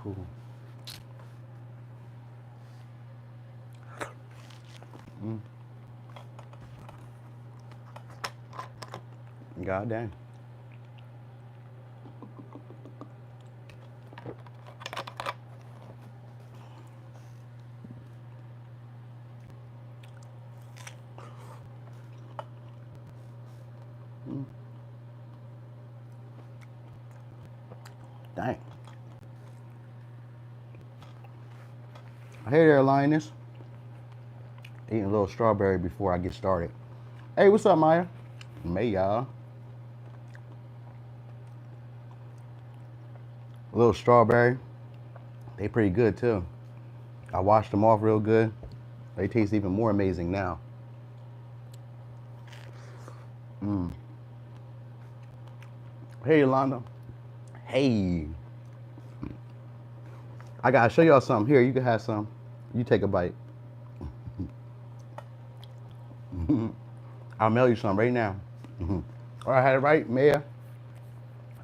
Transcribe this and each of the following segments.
Cool. God dang. Dang. Hey there, Lioness. Eating a little strawberry before I get started. Hey, what's up, Maya? May, y'all. A little strawberry. They pretty good, too. I washed them off real good. They taste even more amazing now. Hey, Yolanda. Hey. I gotta show y'all something. Here, you can have some. You take a bite. I'll mail you some right now. All right, I had it right, Maya?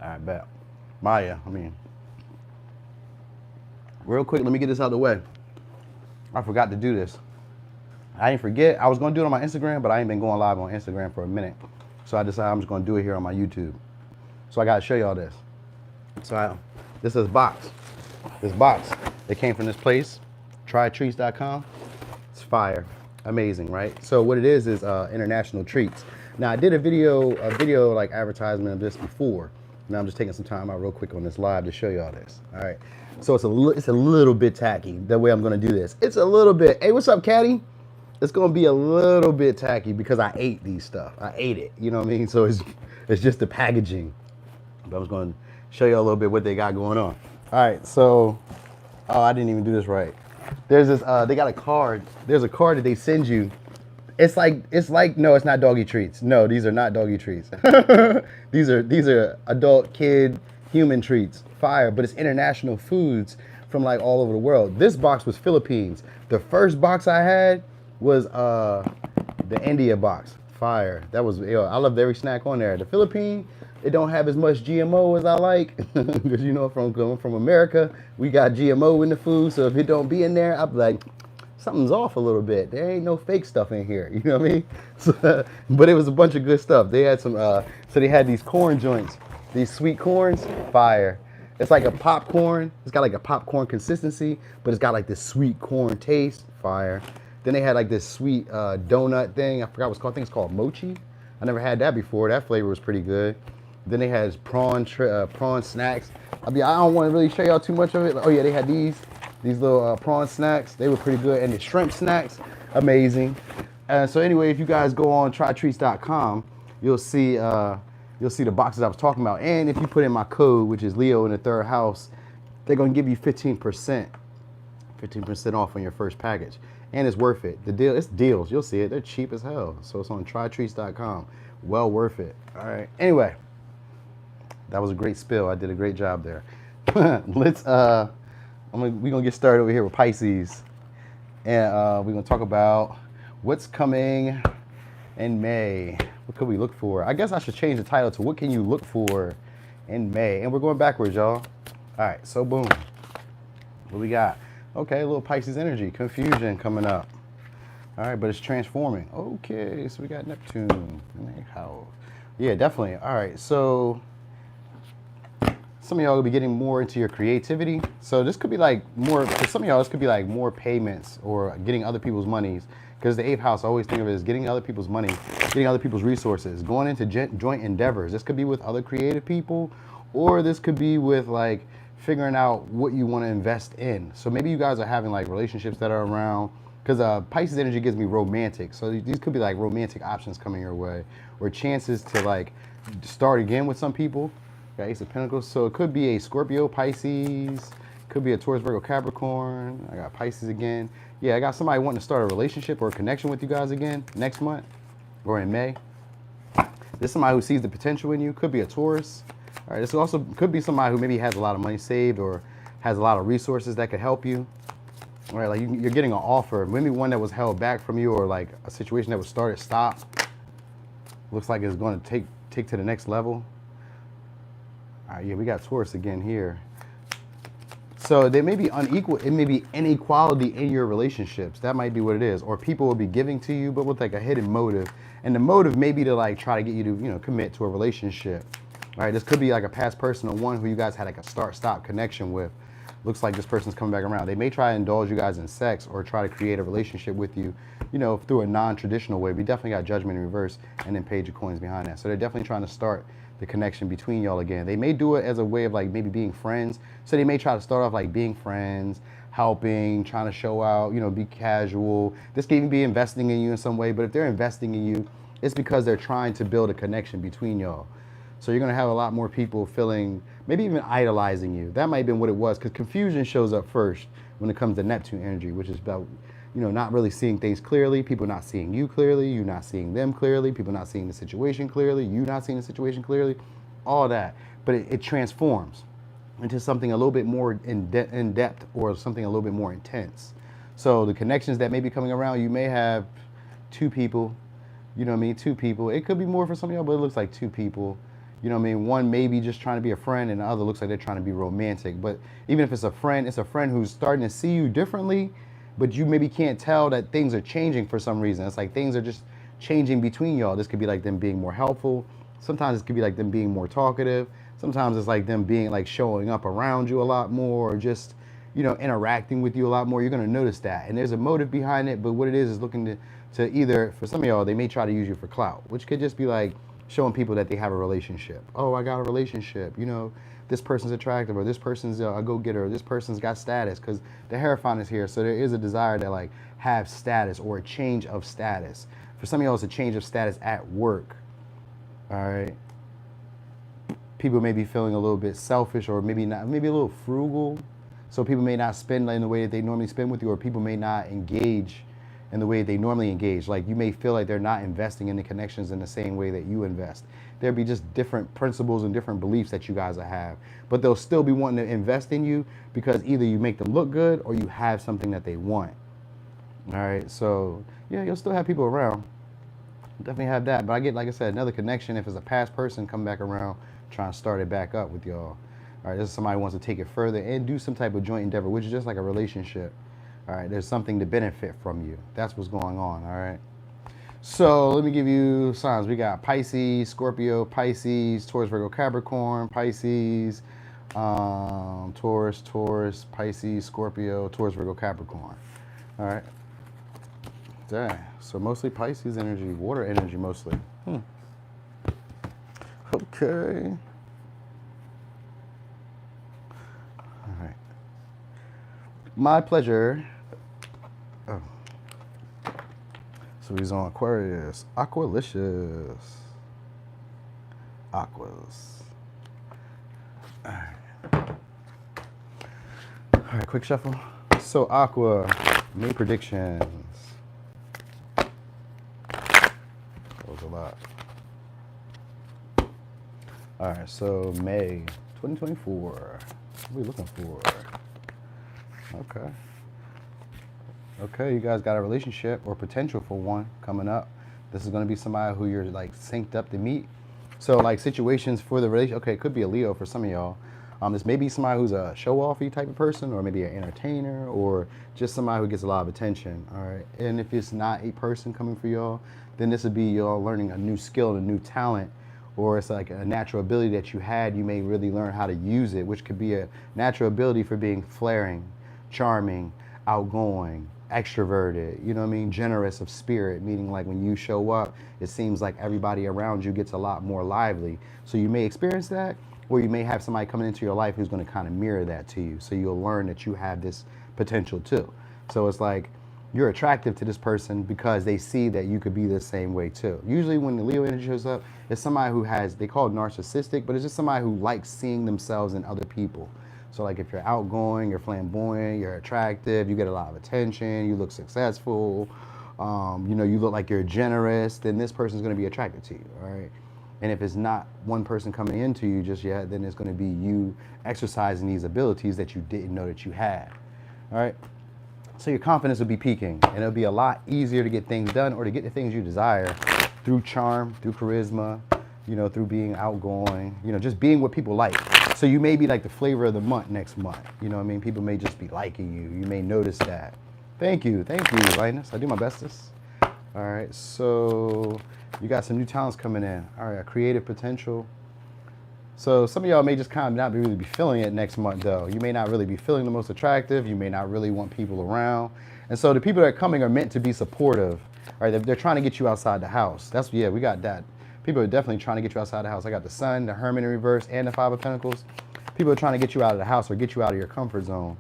All right, bet. Maya, I mean. Real quick, let me get this out of the way. I forgot to do this. I didn't forget. I was going to do it on my Instagram, but I ain't been going live on Instagram for a minute. So I decided I'm just going to do it here on my YouTube. So I got to show y'all this. So this is box. This box, it came from this place, trytreats.com. It's fire. Amazing, right? So what it is international treats. Now I did a video like advertisement of this before. Now I'm just taking some time out real quick on this live to show y'all this. All right. So it's a little bit tacky the way I'm gonna do this. It's a little bit. Hey, what's up, Caddy? It's gonna be a little bit tacky because I ate these stuff. I ate it. You know what I mean? So it's just the packaging. But I was gonna show you a little bit what they got going on. All right. So, oh, I didn't even do this right. There's this. They got a card. There's a card that they send you. It's like no, it's not doggy treats. No, these are not doggy treats. these are adult, kid, human treats. Fire, but it's international foods from like all over the world. This box was Philippines. The first box I had was the India box. Fire. That was, I loved every snack on there. The Philippine, it don't have as much GMO as I like, because you know, from America, we got GMO in the food. So if it don't be in there, I'm like, something's off a little bit. There ain't no fake stuff in here. You know what I mean? So, but it was a bunch of good stuff. They had some. So they had these corn joints, these sweet corns. Fire. It's like a popcorn. It's got like a popcorn consistency, but it's got like this sweet corn taste. Fire. Then they had like this sweet donut thing. I forgot what it's called. I think it's called mochi. I never had that before. That flavor was pretty good. Then they had prawn snacks. I don't want to really show y'all too much of it. Oh yeah, they had these little prawn snacks. They were pretty good. And the shrimp snacks, amazing. So anyway, if you guys go on trytreats.com, you'll see the boxes I was talking about. And if you put in my code, which is Leo in the third house, they're going to give you 15% off on your first package. And it's worth it. It's deals. You'll see it. They're cheap as hell. So it's on trytreats.com. Well worth it. All right. Anyway, that was a great spill. I did a great job there. We're going to get started over here with Pisces. And we're going to talk about what's coming in May. What could we look for? I guess I should change the title to what can you look for in May? And we're going backwards, y'all. All right, so boom. What we got? Okay, a little Pisces energy. Confusion coming up. All right, but it's transforming. Okay, so we got Neptune. Yeah, definitely. All right, so some of y'all will be getting more into your creativity. So this could be like more, for some of y'all, this could be like more payments or getting other people's monies. Because the 8th house, I always think of it as getting other people's money, getting other people's resources, going into joint endeavors. This could be with other creative people, or this could be with like figuring out what you want to invest in. So maybe you guys are having like relationships that are around, because Pisces energy gives me romantic. So these could be like romantic options coming your way, or chances to like start again with some people. Got Ace of Pentacles. So it could be a Scorpio, Pisces, could be a Taurus, Virgo, Capricorn. I got Pisces again. Yeah, I got somebody wanting to start a relationship or a connection with you guys again next month or in May. This is somebody who sees the potential in you. Could be a Taurus. All right, this also could be somebody who maybe has a lot of money saved or has a lot of resources that could help you. All right, like you're getting an offer, maybe one that was held back from you, or like a situation that was started, stopped. Looks like it's going to take to the next level. All right, yeah, we got Taurus again here. So there may be unequal, it may be inequality in your relationships. That might be what it is. Or people will be giving to you, but with like a hidden motive. And the motive may be to like try to get you to, you know, commit to a relationship. All right, this could be like a past person or one who you guys had like a start-stop connection with. Looks like this person's coming back around. They may try to indulge you guys in sex or try to create a relationship with you, you know, through a non-traditional way. We definitely got Judgment in reverse and then Page of Coins behind that. So they're definitely trying to start the connection between y'all again. They may do it as a way of like maybe being friends. So they may try to start off like being friends, helping, trying to show out, you know, be casual. This can even be investing in you in some way, but if they're investing in you, it's because they're trying to build a connection between y'all. So you're gonna have a lot more people feeling, maybe even idolizing you. That might have been what it was, because confusion shows up first when it comes to Neptune energy, which is about, you know, not really seeing things clearly, people not seeing you clearly, you not seeing them clearly, people not seeing the situation clearly, you not seeing the situation clearly, all that. But it transforms into something a little bit more in depth or something a little bit more intense. So the connections that may be coming around, you may have two people, you know what I mean, two people. It could be more for some of y'all, but it looks like two people. You know what I mean? One maybe just trying to be a friend and the other looks like they're trying to be romantic. But even if it's a friend who's starting to see you differently, but you maybe can't tell that things are changing for some reason. It's like things are just changing between y'all. This could be like them being more helpful. Sometimes it could be like them being more talkative. Sometimes it's like them being like showing up around you a lot more, or just, you know, interacting with you a lot more. You're gonna notice that. And there's a motive behind it, but what it is looking to either, for some of y'all, they may try to use you for clout, which could just be like showing people that they have a relationship. Oh, I got a relationship, you know, this person's attractive, or this person's a go-getter, or this person's got status, because the Hierophant is here. So there is a desire to like have status or a change of status. For some of y'all, it's a change of status at work. All right. People may be feeling a little bit selfish, or maybe not, maybe a little frugal. So people may not spend in the way that they normally spend with you, or people may not engage in the way they normally engage. Like you may feel like they're not investing in the connections in the same way that you invest. There'll be just different principles and different beliefs that you guys have, but they'll still be wanting to invest in you because either you make them look good or you have something that they want. All right, so yeah, you'll still have people around. Definitely have that, but I get, like I said, another connection if it's a past person come back around trying to start it back up with y'all. All right, this is somebody who wants to take it further and do some type of joint endeavor, which is just like a relationship. All right, there's something to benefit from you. That's what's going on, all right? So let me give you signs. We got Pisces, Scorpio, Pisces, Taurus, Virgo, Capricorn, Pisces, Taurus, Pisces, Scorpio, Taurus, Virgo, Capricorn. All right. Dang. So mostly Pisces energy, water energy mostly. Okay. All right. My pleasure. Oh. So he's on Aquarius. Aqualicious. Aquas. All right. All right, quick shuffle. So Aqua, May predictions. That was a lot. All right, so May 2024. What are we looking for? Okay. Okay, you guys got a relationship or potential for one coming up. This is going to be somebody who you're like synced up to meet. So like situations for the relationship. Okay, it could be a Leo for some of y'all. This may be somebody who's a show-offy type of person, or maybe an entertainer, or just somebody who gets a lot of attention. All right. And if it's not a person coming for y'all, then this would be y'all learning a new skill, a new talent, or it's like a natural ability that you had. You may really learn how to use it, which could be a natural ability for being flaring, charming, outgoing, extroverted, you know what I mean, generous of spirit, meaning like when you show up, it seems like everybody around you gets a lot more lively. So you may experience that, or you may have somebody coming into your life who's going to kind of mirror that to you. So you'll learn that you have this potential too. So it's like you're attractive to this person because they see that you could be the same way too. Usually when the Leo energy shows up, it's somebody who has, they call it narcissistic, but it's just somebody who likes seeing themselves in other people. So like if you're outgoing, you're flamboyant, you're attractive, you get a lot of attention, you look successful, you know, you look like you're generous, then this person's going to be attracted to you, all right? And if it's not one person coming into you just yet, then it's going to be you exercising these abilities that you didn't know that you had, all right? So your confidence will be peaking, and it'll be a lot easier to get things done or to get the things you desire through charm, through charisma, you know, through being outgoing, you know, just being what people like. So you may be like the flavor of the month next month. You know what I mean? People may just be liking you. You may notice that. Thank you, Linus. I do my bestest. All right, so you got some new talents coming in. All right, creative potential. So some of y'all may just kind of not really be feeling it next month though. You may not really be feeling the most attractive. You may not really want people around. And so the people that are coming are meant to be supportive. All right, they're trying to get you outside the house. That's, yeah, we got that. People are definitely trying to get you outside the house. I got the Sun, the Hermit in reverse, and the Five of Pentacles. People are trying to get you out of the house or get you out of your comfort zone.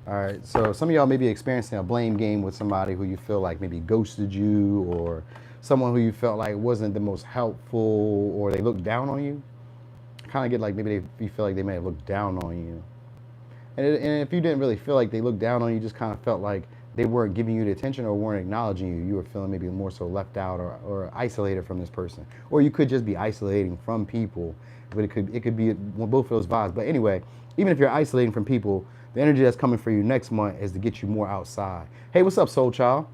All right, so some of y'all may be experiencing a blame game with somebody who you feel like maybe ghosted you, or someone who you felt like wasn't the most helpful, or they looked down on you. Kind of get like maybe you feel like they may have looked down on you. And if you didn't really feel like they looked down on you, just kind of felt like they weren't giving you the attention or weren't acknowledging you. You were feeling maybe more so left out or isolated from this person. Or you could just be isolating from people, but it could be both of those vibes. But anyway, even if you're isolating from people, the energy that's coming for you next month is to get you more outside. Hey, what's up, soul child?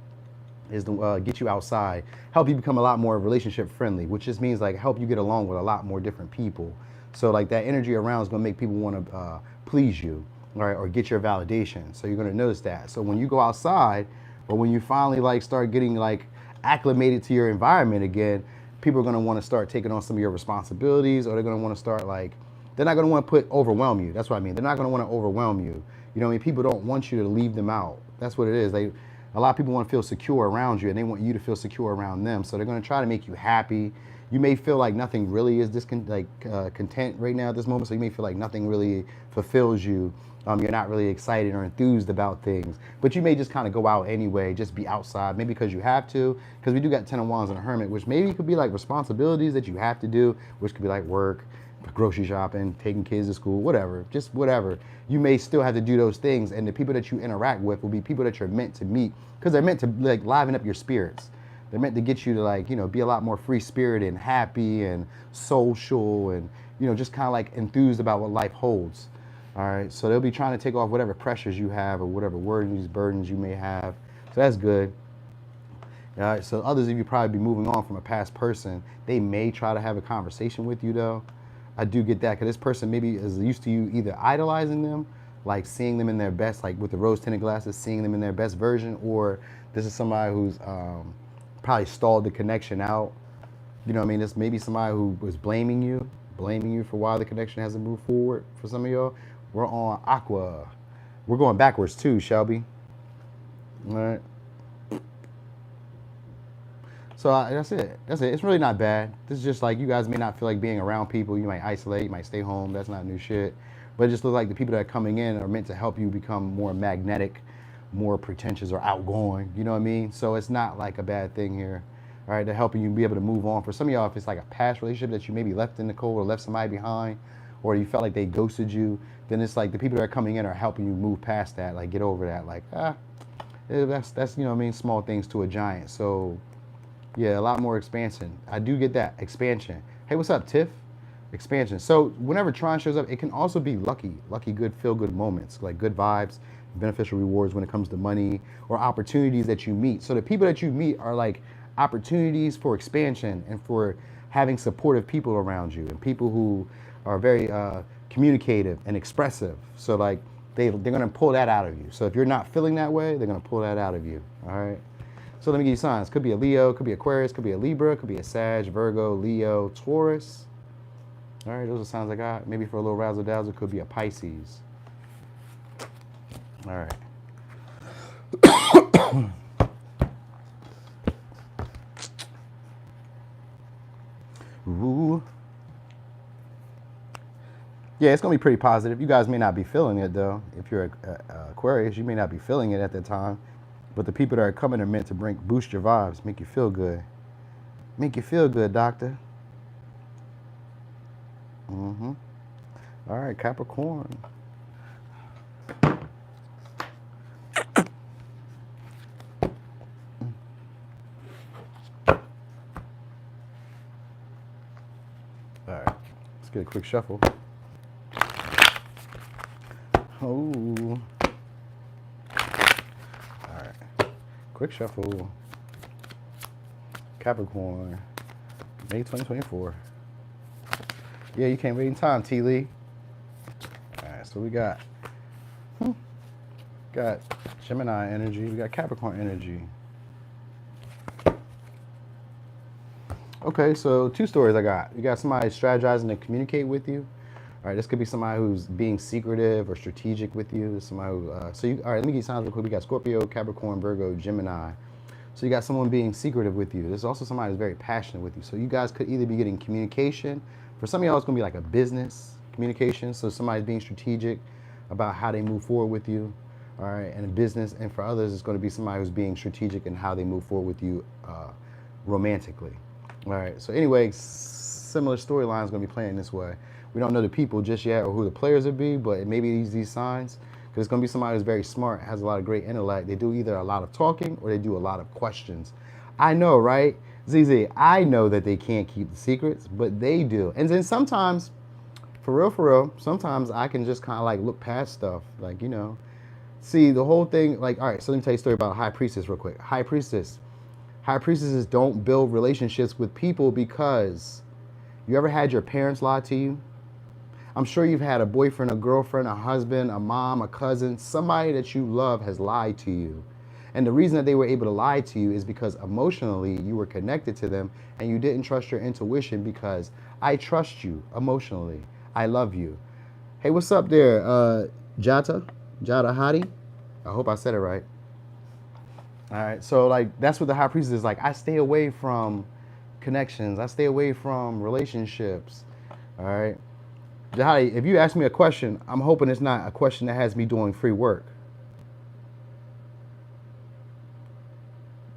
Is to get you outside, help you become a lot more relationship friendly, which just means like help you get along with a lot more different people. So like that energy around is gonna make people wanna please you, all right, or get your validation. So you're gonna notice that. So when you go outside, or when you finally like start getting like acclimated to your environment again, people are gonna wanna start taking on some of your responsibilities, or they're gonna wanna start like, they're not gonna wanna overwhelm you. That's what I mean. They're not gonna wanna overwhelm you. You know what I mean? People don't want you to leave them out. That's what it is. A lot of people want to feel secure around you, and they want you to feel secure around them. So they're going to try to make you happy. You may feel like nothing really is content right now at this moment. So you may feel like nothing really fulfills you. You're not really excited or enthused about things. But you may just kind of go out anyway, just be outside, maybe because you have to. Because we do got 10 of Wands and a Hermit, which maybe could be like responsibilities that you have to do, which could be like work, grocery shopping, taking kids to school, whatever, just whatever. You may still have to do those things, and the people that you interact with will be people that you're meant to meet, because they're meant to like liven up your spirits. They're meant to get you to like, you know, be a lot more free spirited and happy and social and, you know, just kind of like enthused about what life holds. All right, so they'll be trying to take off whatever pressures you have or whatever worries, burdens you may have. So that's good. All right, so others of you probably be moving on from a past person. They may try to have a conversation with you though. I do get that, because this person maybe is used to you either idolizing them, like seeing them in their best, like with the rose-tinted glasses, seeing them in their best version, or this is somebody who's probably stalled the connection out. You know what I mean? This may be somebody who was blaming you for why the connection hasn't moved forward. For some of y'all, we're on Aqua. We're going backwards too, Shelby. All right. So that's it. It's really not bad. This is just like, you guys may not feel like being around people. You might isolate, you might stay home. That's not new shit. But it just looks like the people that are coming in are meant to help you become more magnetic, more pretentious or outgoing. You know what I mean? So it's not like a bad thing here. All right, they're helping you be able to move on. For some of y'all, if it's like a past relationship that you maybe left in the cold or left somebody behind, or you felt like they ghosted you, then it's like the people that are coming in are helping you move past that, like get over that. Like, that's you know what I mean, small things to a giant. So yeah, a lot more expansion. I do get that, expansion. Hey, what's up, Tiff? Expansion. So whenever Tron shows up, it can also be lucky, good, feel-good moments, like good vibes, beneficial rewards when it comes to money, or opportunities that you meet. So the people that you meet are like opportunities for expansion and for having supportive people around you, and people who are very communicative and expressive. So like they're gonna pull that out of you. So if you're not feeling that way, they're gonna pull that out of you, all right? So let me give you signs. Could be a Leo, could be Aquarius, could be a Libra, could be a Sag, Virgo, Leo, Taurus. All right, those are signs I got. Maybe for a little razzle dazzle, could be a Pisces. All right. Ooh. Yeah, it's gonna be pretty positive. You guys may not be feeling it though. If you're Aquarius, you may not be feeling it at that time. But the people that are coming are meant to boost your vibes, make you feel good. Make you feel good, doctor. Mm-hmm. All right, Capricorn. All right, let's get a quick shuffle. Oh. Quick shuffle. Capricorn, May 2024. Yeah, you can't wait in time, T. Lee. so we got Gemini energy, we got Capricorn energy. Okay, so 2 stories I got. You got somebody strategizing to communicate with you. All right, this could be somebody who's being secretive or strategic with you. Somebody who, all right, let me get signs real quick. We got Scorpio, Capricorn, Virgo, Gemini. So you got someone being secretive with you. There's also somebody who's very passionate with you. So you guys could either be getting communication. For some of y'all, it's gonna be like a business communication. So somebody's being strategic about how they move forward with you, all right, and a business. And for others, it's gonna be somebody who's being strategic in how they move forward with you romantically. All right, so anyway, similar storyline is gonna be playing this way. We don't know the people just yet or who the players would be, but maybe these signs. Because it's going to be somebody who's very smart, has a lot of great intellect. They do either a lot of talking or they do a lot of questions. I know, right? ZZ, I know that they can't keep the secrets, but they do. And then sometimes, for real, sometimes I can just kind of like look past stuff. Like, you know, see the whole thing. Like, all right, so let me tell you a story about a high priestess real quick. High priestesses don't build relationships with people because you ever had your parents lie to you? I'm sure you've had a boyfriend, a girlfriend, a husband, a mom, a cousin, somebody that you love has lied to you. And the reason that they were able to lie to you is because emotionally you were connected to them and you didn't trust your intuition because I trust you emotionally. I love you. Hey, what's up there, Jada Hadi? I hope I said it right. All right, so like that's what the high priestess is like. I stay away from connections. I stay away from relationships. All right. Jihadi, if you ask me a question, I'm hoping it's not a question that has me doing free work.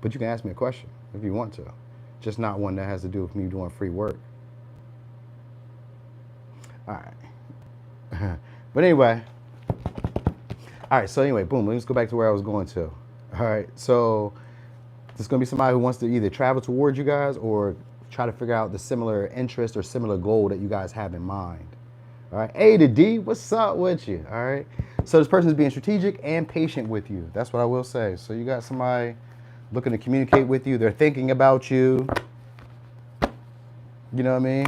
But you can ask me a question if you want to. Just not one that has to do with me doing free work. All right. But anyway. All right, so anyway, boom, let's go back to where I was going to. All right, so there's going to be somebody who wants to either travel towards you guys or try to figure out the similar interest or similar goal that you guys have in mind. All right, A to D, what's up with you? All right, so this person is being strategic and patient with you. That's what I will say. So you got somebody looking to communicate with you. They're thinking about you. You know what I mean?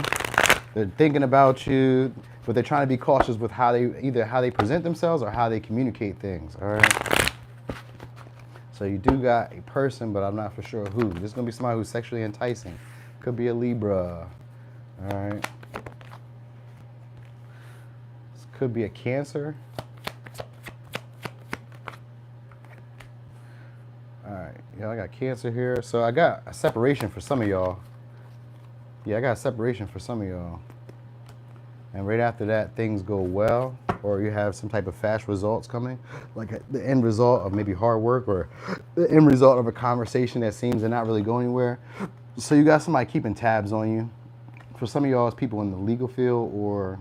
They're thinking about you, but they're trying to be cautious with how they present themselves or how they communicate things. All right. So you do got a person, but I'm not for sure who. This is gonna be somebody who's sexually enticing. Could be a Libra. All right. Could be a Cancer. All right, yeah, I got Cancer here. So I got a separation for some of y'all. Yeah, I got a separation for some of y'all. And right after that, things go well, or you have some type of fast results coming, like the end result of maybe hard work or the end result of a conversation that seems to not really go anywhere. So you got somebody keeping tabs on you. For some of y'all, it's people in the legal field or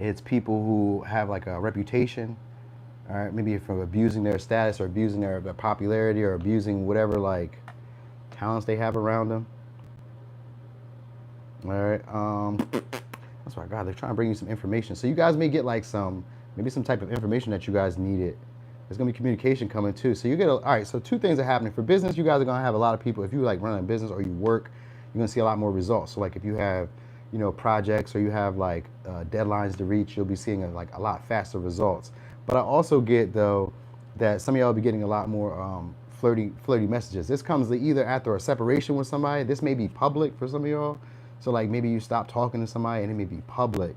it's people who have like a reputation, all right, maybe from abusing their status or abusing their popularity or abusing whatever like talents they have around them. All right, that's why God, they're trying to bring you some information. So you guys may get like maybe some type of information that you guys needed. There's gonna be communication coming too. So you get, all right, so 2 things are happening. For business, you guys are gonna have a lot of people. If you like running a business or you work, you're gonna see a lot more results. So like if you have, you know, projects or you have like deadlines to reach, you'll be seeing a lot faster results. But I also get though that some of y'all will be getting a lot more flirty messages. This comes either after a separation with somebody. This may be public for some of y'all. So like maybe you stop talking to somebody and it may be public,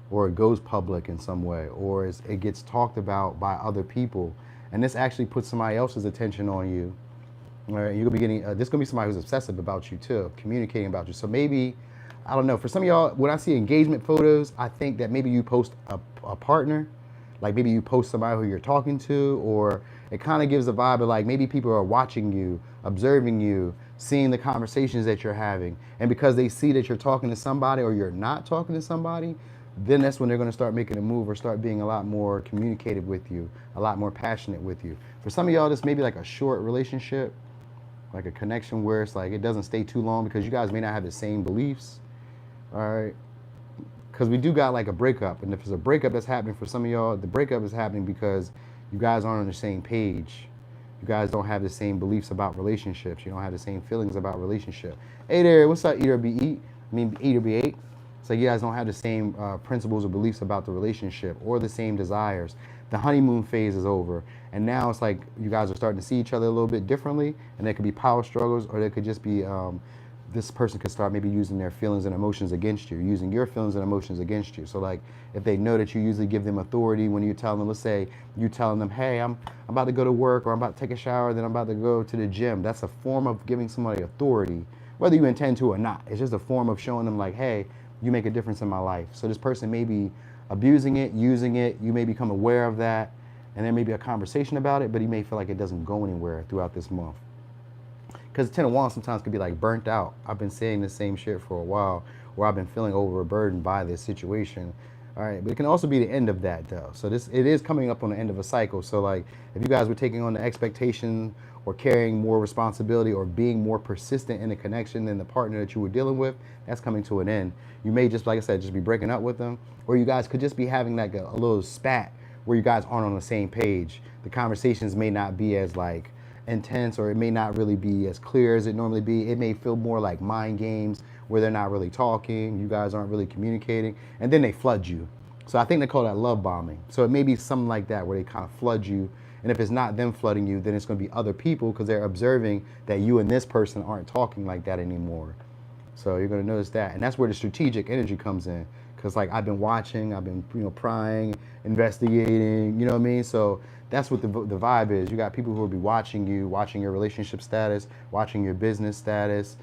or it goes public in some way, or it gets talked about by other people, and this actually puts somebody else's attention on you. All right, you're gonna be getting this is gonna be somebody who's obsessive about you too, communicating about you. So maybe, I don't know, for some of y'all, when I see engagement photos, I think that maybe you post a partner, like maybe you post somebody who you're talking to, or it kind of gives a vibe of like maybe people are watching you, observing you, seeing the conversations that you're having. And because they see that you're talking to somebody or you're not talking to somebody, then that's when they're gonna start making a move or start being a lot more communicative with you, a lot more passionate with you. For some of y'all, this may be like a short relationship, like a connection where it's like it doesn't stay too long because you guys may not have the same beliefs. All right, because we do got like a breakup, and if it's a breakup that's happening for some of y'all, the breakup is happening because you guys aren't on the same page. You guys don't have the same beliefs about relationships. You don't have the same feelings about relationship. Hey there, what's up, E to be 8? It's like you guys don't have the same principles or beliefs about the relationship or the same desires. The honeymoon phase is over, and now it's like you guys are starting to see each other a little bit differently, and there could be power struggles, or there could just be this person could start maybe using their feelings and emotions against you, using your feelings and emotions against you. So like if they know that you usually give them authority when you tell them, let's say you telling them, hey, I'm about to go to work, or I'm about to take a shower, then I'm about to go to the gym. That's a form of giving somebody authority, whether you intend to or not. It's just a form of showing them like, hey, you make a difference in my life. So this person may be abusing it, using it, you may become aware of that, and there may be a conversation about it, but he may feel like it doesn't go anywhere throughout this month. Because the Ten of Wands sometimes could be like burnt out. I've been saying the same shit for a while, where I've been feeling overburdened by this situation. All right, but it can also be the end of that though. So it is coming up on the end of a cycle. So like if you guys were taking on the expectation or carrying more responsibility or being more persistent in the connection than the partner that you were dealing with, that's coming to an end. You may just, like I said, just be breaking up with them, or you guys could just be having like a little spat where you guys aren't on the same page. The conversations may not be as like intense, or it may not really be as clear as it normally be. It may feel more like mind games where they're not really talking, you guys aren't really communicating, and then they flood you. So I think they call that love bombing. So it may be something like that where they kind of flood you, and if it's not them flooding you, then it's going to be other people because they're observing that you and this person aren't talking like that anymore. So you're going to notice that, and that's where the strategic energy comes in. Because like I've been watching, I've been prying, investigating, you know what I mean? So that's what the vibe is. You got people who will be watching you, watching your relationship status, watching your business status,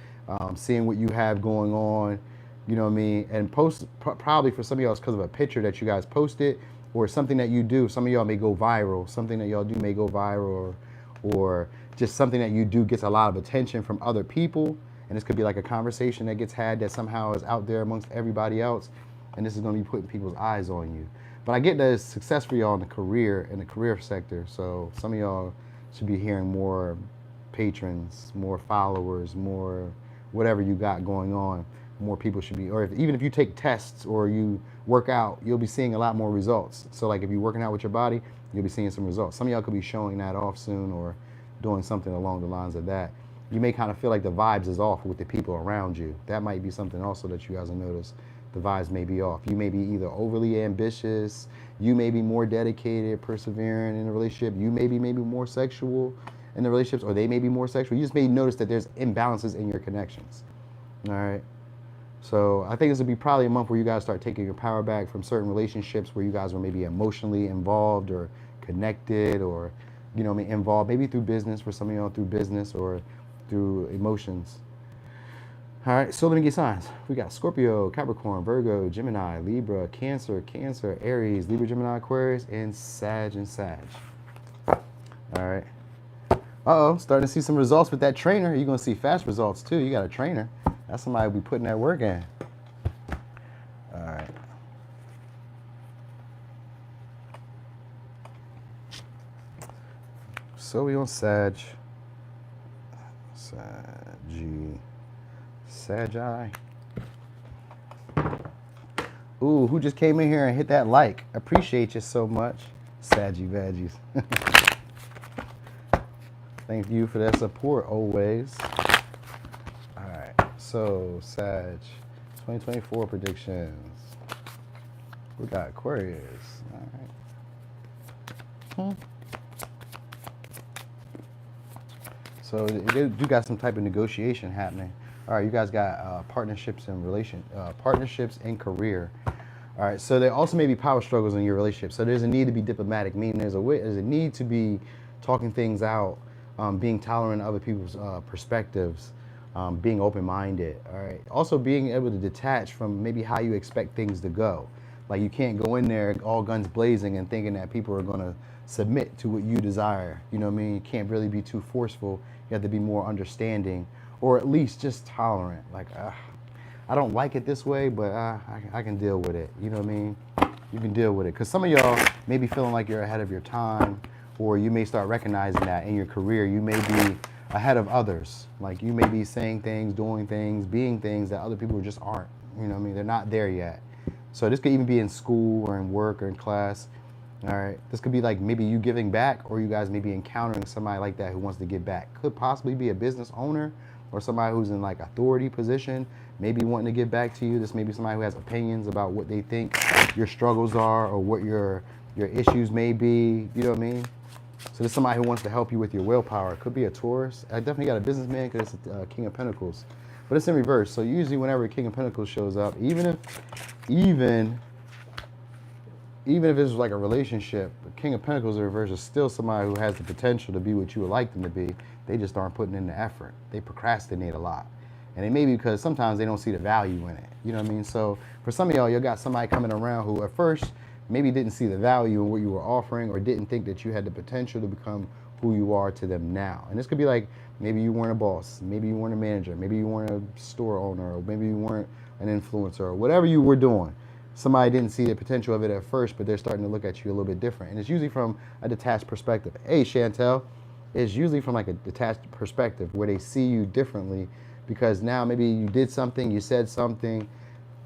seeing what you have going on, you know what I mean? And probably for some of y'all it's because of a picture that you guys posted or something that you do. Some of y'all may go viral. Something that y'all do may go viral, or just something that you do gets a lot of attention from other people. And this could be like a conversation that gets had that somehow is out there amongst everybody else. And this is going to be putting people's eyes on you. But I get that it's success for y'all in the career sector. So some of y'all should be hearing more patrons, more followers, more whatever you got going on. More people should be, or even if you take tests or you work out, you'll be seeing a lot more results. So like if you're working out with your body, you'll be seeing some results. Some of y'all could be showing that off soon or doing something along the lines of that. You may kind of feel like the vibes is off with the people around you. That might be something also that you guys will notice. The vibes may be off. You may be either overly ambitious, you may be more dedicated, persevering in a relationship, you may be maybe more sexual in the relationships, or they may be more sexual. You just may notice that there's imbalances in your connections. All right. So I think this would be probably a month where you guys start taking your power back from certain relationships where you guys were maybe emotionally involved or connected, or, you know, involved maybe through business, for some of y'all through business or through emotions. All right, so let me get signs. We got Scorpio, Capricorn, Virgo, Gemini, Libra, Cancer, Aries, Libra, Gemini, Aquarius, and Sag. All right. Uh-oh, starting to see some results with that trainer. You're going to see fast results, too. You got a trainer. That's somebody who'll be putting that work in. All right. So we on Sagi. Ooh, who just came in here and hit that like? Appreciate you so much, Saggy Veggies. Thank you for that support always. All right, so Sag, 2024 predictions. We got Aquarius. All right. So you got some type of negotiation happening. All right, you guys got partnerships and career. All right, so there also may be power struggles in your relationship. So there's a need to be diplomatic, meaning there's a need to be talking things out, being tolerant of other people's perspectives, being open-minded. All right, also being able to detach from maybe how you expect things to go. Like you can't go in there all guns blazing and thinking that people are gonna submit to what you desire. You know what I mean? You can't really be too forceful. You have to be more understanding, or at least just tolerant. Like, I don't like it this way, but I can deal with it. You know what I mean? You can deal with it. Because some of y'all may be feeling like you're ahead of your time, or you may start recognizing that in your career. You may be ahead of others. Like you may be saying things, doing things, being things that other people just aren't. You know what I mean? They're not there yet. So this could even be in school or in work or in class. All right, this could be like maybe you giving back, or you guys may be encountering somebody like that who wants to give back. Could possibly be a business owner, or somebody who's in like authority position, maybe wanting to give back to you. This may be somebody who has opinions about what they think your struggles are or what your issues may be. You know what I mean? So this is somebody who wants to help you with your willpower. It could be a Taurus. I definitely got a businessman because it's a King of Pentacles. But it's in reverse. So usually whenever a King of Pentacles shows up, even if it's like a relationship, the King of Pentacles in reverse is still somebody who has the potential to be what you would like them to be. They just aren't putting in the effort. They procrastinate a lot. And it may be because sometimes they don't see the value in it. You know what I mean? So for some of y'all, you got somebody coming around who at first maybe didn't see the value in what you were offering or didn't think that you had the potential to become who you are to them now. And this could be like, maybe you weren't a boss, maybe you weren't a manager, maybe you weren't a store owner, or maybe you weren't an influencer, or whatever you were doing. Somebody didn't see the potential of it at first, but they're starting to look at you a little bit different. And it's usually from a detached perspective. Hey, Chantel, it's usually from like a detached perspective where they see you differently because now maybe you did something, you said something,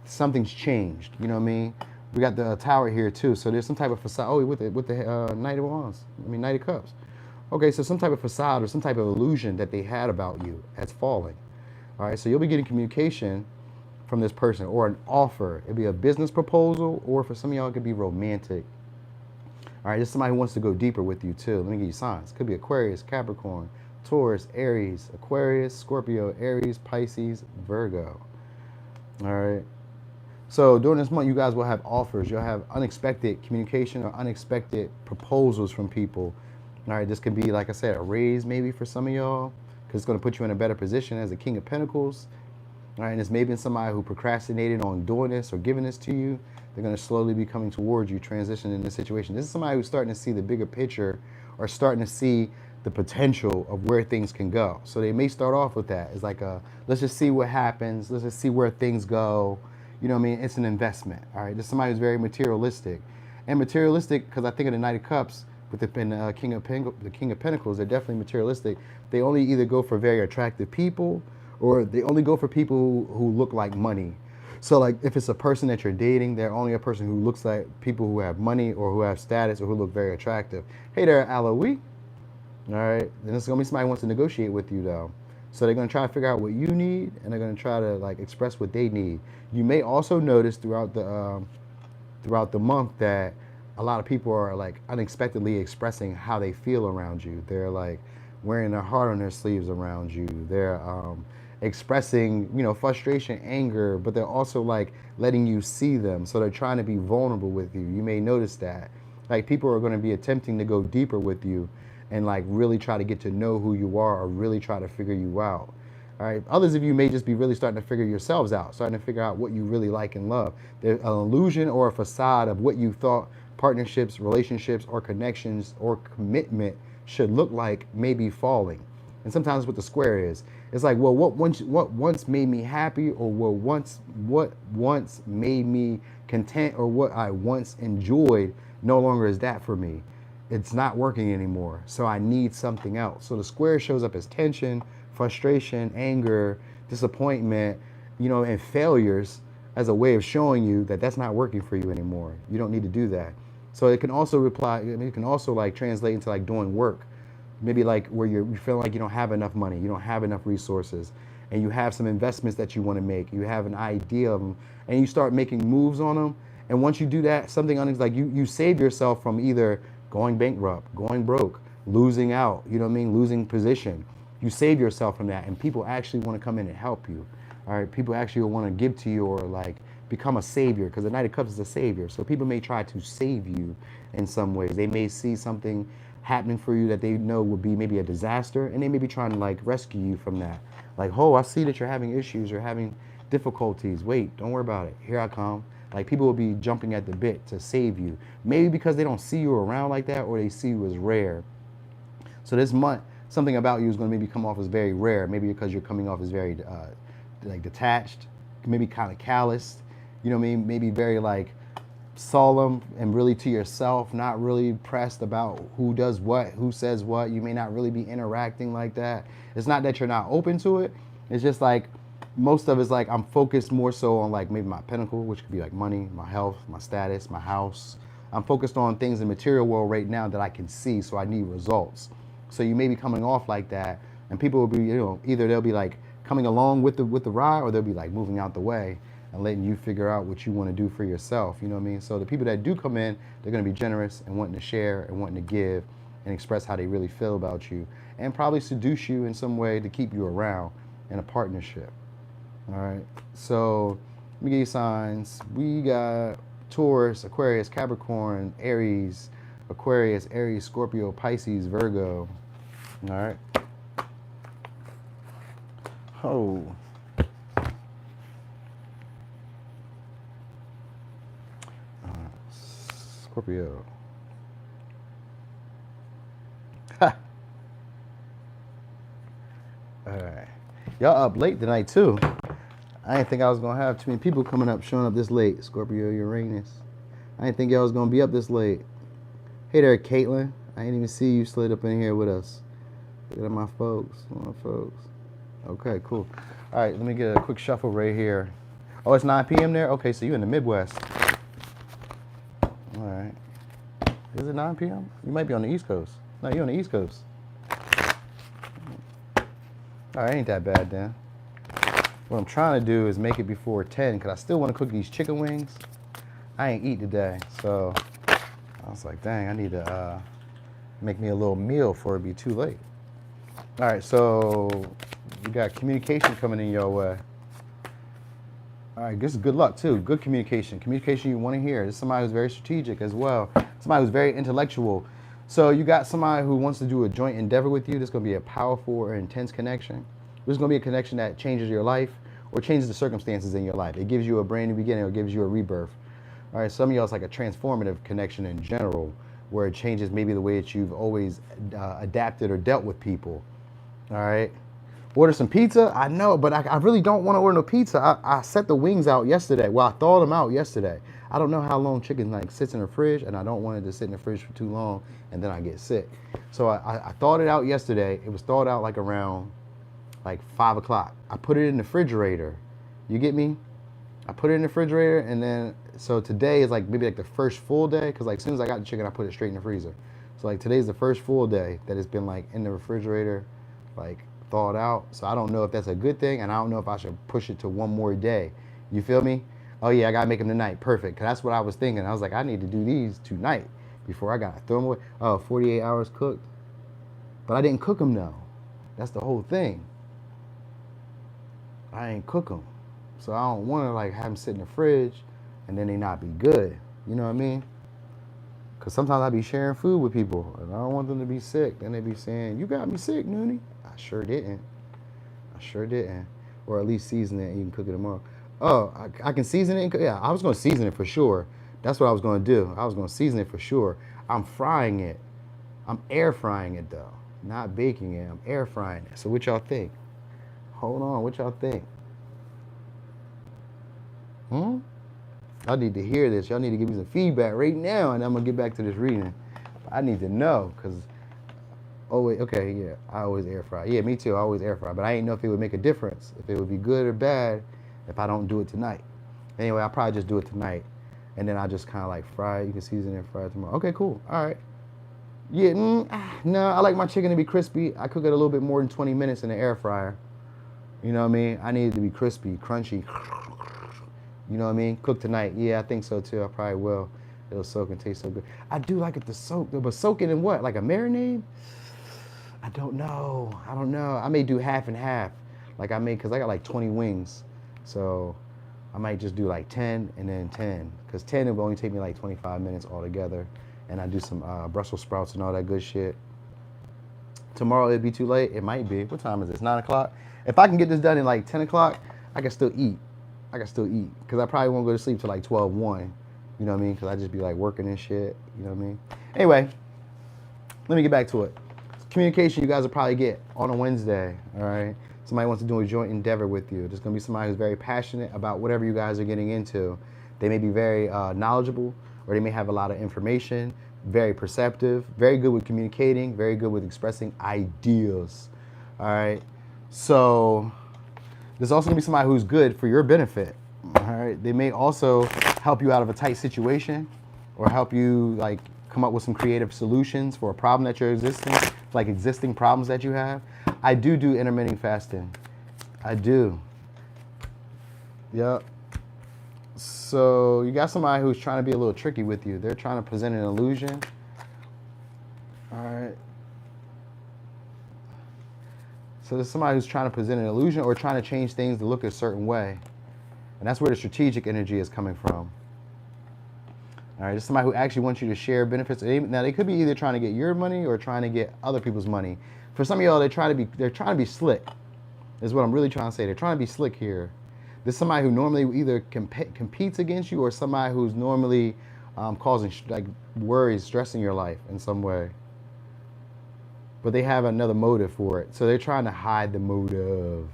something's changed. You know what I mean? We got the Tower here too, so there's some type of facade. Oh, with the Knight of Wands, Knight of Cups. Okay, so some type of facade or some type of illusion that they had about you has fallen. All right, so you'll be getting communication from this person or an offer. It'd be a business proposal, or for some of y'all, it could be romantic. All right, this is somebody who wants to go deeper with you too. Let me give you signs. Could be Aquarius, Capricorn, Taurus, Aries, Aquarius, Scorpio, Aries, Pisces, Virgo. All right. So during this month, you guys will have offers. You'll have unexpected communication or unexpected proposals from people. All right, this could be, like I said, a raise maybe for some of y'all, because it's going to put you in a better position as a King of Pentacles. All right, and it's maybe somebody who procrastinated on doing this or giving this to you. They're going to slowly be coming towards you, transitioning in this situation. This is somebody who's starting to see the bigger picture or starting to see the potential of where things can go. So they may start off with that. It's like, let's just see what happens. Let's just see where things go. You know what I mean? It's an investment. All right. This is somebody who's very materialistic. And materialistic, because I think of the Knight of Cups with the King of Pentacles, they're definitely materialistic. They only either go for very attractive people or they only go for people who look like money. So like if it's a person that you're dating, they're only a person who looks like people who have money or who have status or who look very attractive. Hey there, Aloe. All right. Then it's going to be somebody who wants to negotiate with you though. So they're going to try to figure out what you need, and they're going to try to like express what they need. You may also notice throughout the month that a lot of people are like unexpectedly expressing how they feel around you. They're like wearing their heart on their sleeves around you. They're expressing, frustration, anger, but they're also like letting you see them. So they're trying to be vulnerable with you. You may notice that. Like people are going to be attempting to go deeper with you and like really try to get to know who you are or really try to figure you out. All right. Others of you may just be really starting to figure yourselves out, starting to figure out what you really like and love. There's an illusion or a facade of what you thought partnerships, relationships, or connections or commitment should look like may be falling. And sometimes what the square is, it's like, well, what once made me happy, or what once made me content, or what I once enjoyed no longer is that for me. It's not working anymore, so I need something else. So the square shows up as tension, frustration, anger, disappointment, and failures as a way of showing you that that's not working for you anymore. You don't need to do that. So it can also like translate into like doing work. Maybe like where you feel like you don't have enough money, you don't have enough resources, and you have some investments that you want to make. You have an idea of them, and you start making moves on them. And once you do that, something like you save yourself from either going bankrupt, going broke, losing out, losing position. You save yourself from that, and people actually want to come in and help you. All right, people actually want to give to you or like become a savior, because the Knight of Cups is a savior. So people may try to save you in some ways. They may see something happening for you that they know would be maybe a disaster, and they may be trying to like rescue you from that. Like, oh, I see that you're having issues, you're having difficulties. Wait, don't worry about it. Here I come. Like people will be jumping at the bit to save you. Maybe because they don't see you around like that, or they see you as rare. So this month, something about you is going to maybe come off as very rare. Maybe because you're coming off as very like detached, maybe kind of calloused. Maybe very like solemn and really to yourself, not really pressed about who does what, who says what. You may not really be interacting like that. It's not that you're not open to it. It's just like most of it's like I'm focused more so on like maybe my pinnacle, which could be like money, my health, my status, my house. I'm focused on things in the material world right now that I can see, so I need results. So you may be coming off like that, and people will be, either they'll be like coming along with the ride, or they'll be like moving out the way and letting you figure out what you want to do for yourself. You know what I mean? So the people that do come in, they're going to be generous and wanting to share and wanting to give and express how they really feel about you, and probably seduce you in some way to keep you around in a partnership. All right. So let me give you signs. We got Taurus, Aquarius, Capricorn, Aries, Aquarius, Aries, Scorpio, Pisces, Virgo. All right. Oh. Scorpio. Ha. All right. Y'all up late tonight too. I didn't think I was gonna have too many people showing up this late. Scorpio, Uranus. I didn't think y'all was gonna be up this late. Hey there, Caitlin. I didn't even see you slid up in here with us. Look at my folks. Okay, cool. All right, let me get a quick shuffle right here. Oh, it's 9 p.m. there? Okay, so you're in the Midwest. All right. Is it 9 p.m.? You might be on the East Coast. No, you're on the East Coast. All right, ain't that bad then. What I'm trying to do is make it before 10 because I still want to cook these chicken wings. I ain't eat today, so I was like, dang, I need to make me a little meal before it be too late. All right, so you got communication coming in your way. All right, this is good luck too. Good communication. Communication you want to hear. This is somebody who's very strategic as well. Somebody who's very intellectual. So you got somebody who wants to do a joint endeavor with you. This is going to be a powerful or intense connection. This is going to be a connection that changes your life or changes the circumstances in your life. It gives you a brand new beginning or gives you a rebirth. All right, some of y'all, it's like a transformative connection in general, where it changes maybe the way that you've always adapted or dealt with people. All right. Order some pizza? I know, but I really don't want to order no pizza. I set the wings out yesterday. Well, I thawed them out yesterday. I don't know how long chicken like sits in the fridge, and I don't want it to sit in the fridge for too long, and then I get sick. So I thawed it out yesterday. It was thawed out like around like 5 o'clock. I put it in the refrigerator. You get me? I put it in the refrigerator, and then, so today is like maybe like the first full day, because like as soon as I got the chicken, I put it straight in the freezer. So like today's the first full day that it's been like in the refrigerator, like thawed out. So I don't know if that's a good thing, and I don't know if I should push it to one more day. You feel me? Oh yeah, I gotta make them tonight. Perfect. Cause that's what I was thinking. I was like, I need to do these tonight before I gotta throw them away. Oh, 48 hours cooked. But I didn't cook them though. That's the whole thing. I ain't cook them. So I don't want to like have them sit in the fridge and then they not be good. You know what I mean? Because sometimes I be sharing food with people and I don't want them to be sick. Then they be saying, you got me sick, Noonie. I sure didn't. Or at least season it and you can cook it tomorrow. Oh, I can season it? Yeah, I was going to season it for sure. That's what I was going to do. I was going to season it for sure. I'm frying it. I'm air frying it though. Not baking it. I'm air frying it. So what y'all think? Hold on. What y'all think? I need to hear this. Y'all need to give me some feedback right now, and I'm going to get back to this reading. I need to know, because, oh, wait, okay, yeah, I always air fry. Yeah, me too, I always air fry, but I didn't know if it would make a difference, if it would be good or bad if I don't do it tonight. Anyway, I'll probably just do it tonight, and then I'll just kind of like fry it. You can season it and fry it tomorrow. Okay, cool, all right. Yeah, no, I like my chicken to be crispy. I cook it a little bit more than 20 minutes in the air fryer. You know what I mean? I need it to be crispy, crunchy. You know what I mean? Cook tonight. Yeah, I think so too. I probably will. It'll soak and taste so good. I do like it to soak, but soak it in what? Like a marinade? I don't know. I may do half and half. Like because I got like 20 wings. So I might just do like 10 and then 10. Because 10 it will only take me like 25 minutes altogether. And I do some Brussels sprouts and all that good shit. Tomorrow it'd be too late. It might be. What time is this? 9 o'clock? If I can get this done in like 10 o'clock, I can still eat. Because I probably won't go to sleep till like 12, 1. You know what I mean? Because I just be like working and shit. You know what I mean? Anyway, let me get back to it. Communication you guys will probably get on a Wednesday, all right? Somebody wants to do a joint endeavor with you. There's going to be somebody who's very passionate about whatever you guys are getting into. They may be very knowledgeable, or they may have a lot of information, very perceptive, very good with communicating, very good with expressing ideas, all right? So there's also going to be somebody who's good for your benefit, all right? They may also help you out of a tight situation or help you like come up with some creative solutions for a problem that you're existing, like existing problems that you have. I do intermittent fasting. I do. Yep. So you got somebody who's trying to be a little tricky with you. They're trying to present an illusion. All right. So there's somebody who's trying to present an illusion or trying to change things to look a certain way. And that's where the strategic energy is coming from. All right, there's somebody who actually wants you to share benefits. Now they could be either trying to get your money or trying to get other people's money. For some of y'all, they're trying to be slick. Is what I'm really trying to say. They're trying to be slick here. There's somebody who normally either competes against you or somebody who's normally causing like worries, stress in your life in some way. But they have another motive for it. So they're trying to hide the motive.